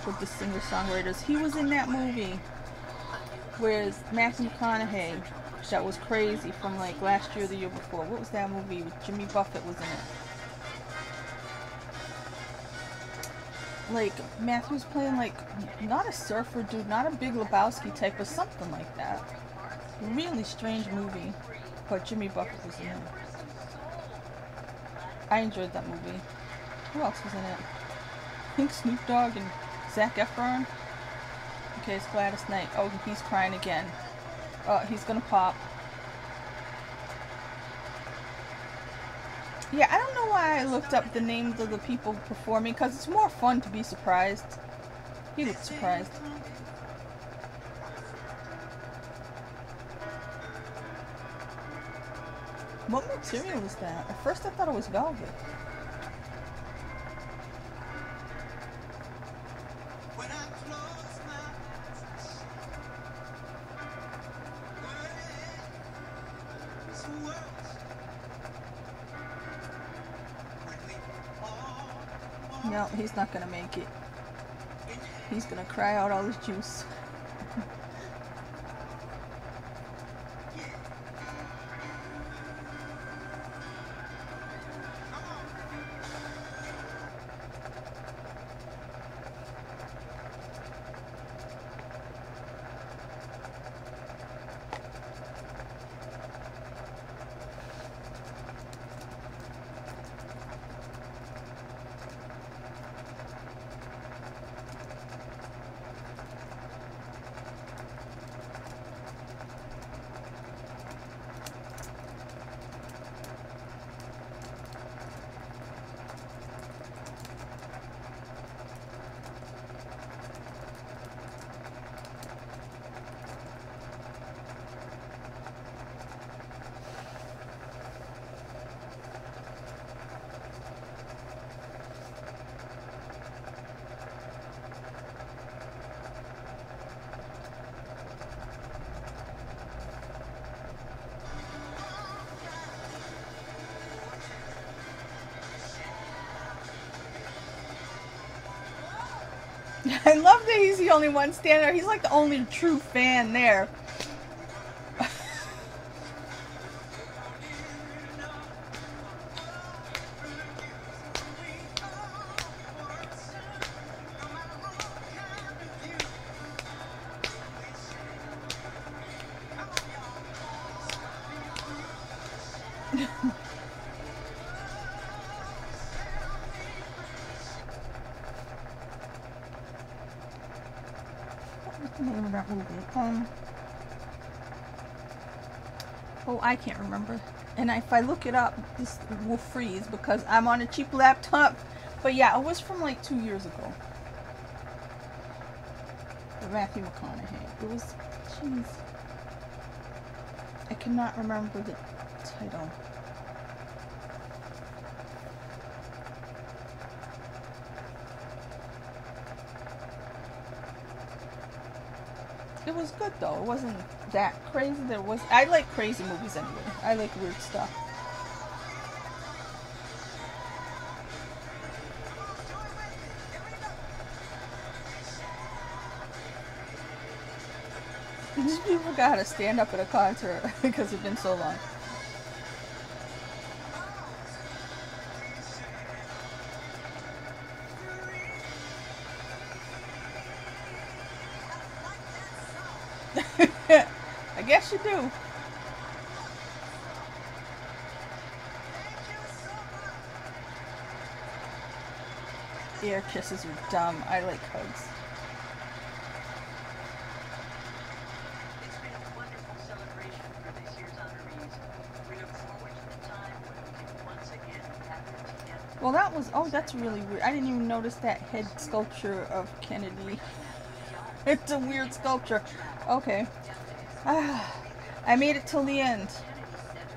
with the singer-songwriters. He was in that movie with Matthew McConaughey that was crazy from like last year or the year before. What was that movie with Jimmy Buffett was in it? Like Matthew's playing like not a surfer dude, not a Big Lebowski type, but something like that. Really strange movie, but Jimmy Buffett was in it. I enjoyed that movie. Who else was in it? I think Snoop Dogg and Zac Efron. Okay, it's Gladys Knight. Oh, he's crying again. He's gonna pop. Yeah, I don't know why I looked up the names of the people performing, because it's more fun to be surprised. He looked surprised. What material is that? At first I thought it was velvet. No, he's not gonna make it. He's gonna cry out all his juice. I love that he's the only one standing there. He's like the only true fan there. What's the name of that movie? Oh, I can't remember. And if I look it up, this will freeze because I'm on a cheap laptop. But yeah, it was from like 2 years ago. With Matthew McConaughey. It was, jeez. I cannot remember the title. It was good though. It wasn't that crazy. I like crazy movies anyway. I like weird stuff. These people forgot how to stand up at a concert because it's been so long. I guess you do. Air kisses are dumb. I like hugs. It's been a wonderful celebration for this year's honorees. We look forward to the time when we can once again gather together. Well, that was, oh, that's really weird. I didn't even notice that head sculpture of Kennedy. It's a weird sculpture. Okay. I made it till the end.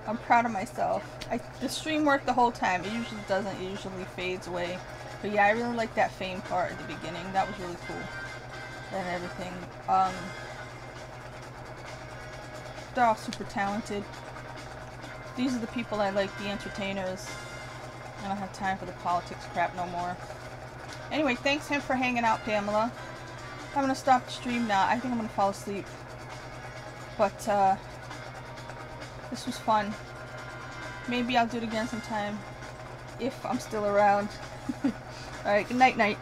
I'm proud of myself. The stream worked the whole time. It usually doesn't. It usually fades away. But yeah, I really like that fame part at the beginning. That was really cool. And everything. They're all super talented. These are the people I like, the entertainers. I don't have time for the politics crap no more. Anyway, thanks him for hanging out, Pamela. I'm gonna stop the stream now. I think I'm gonna fall asleep. But this was fun. Maybe I'll do it again sometime if I'm still around. Alright, good night night.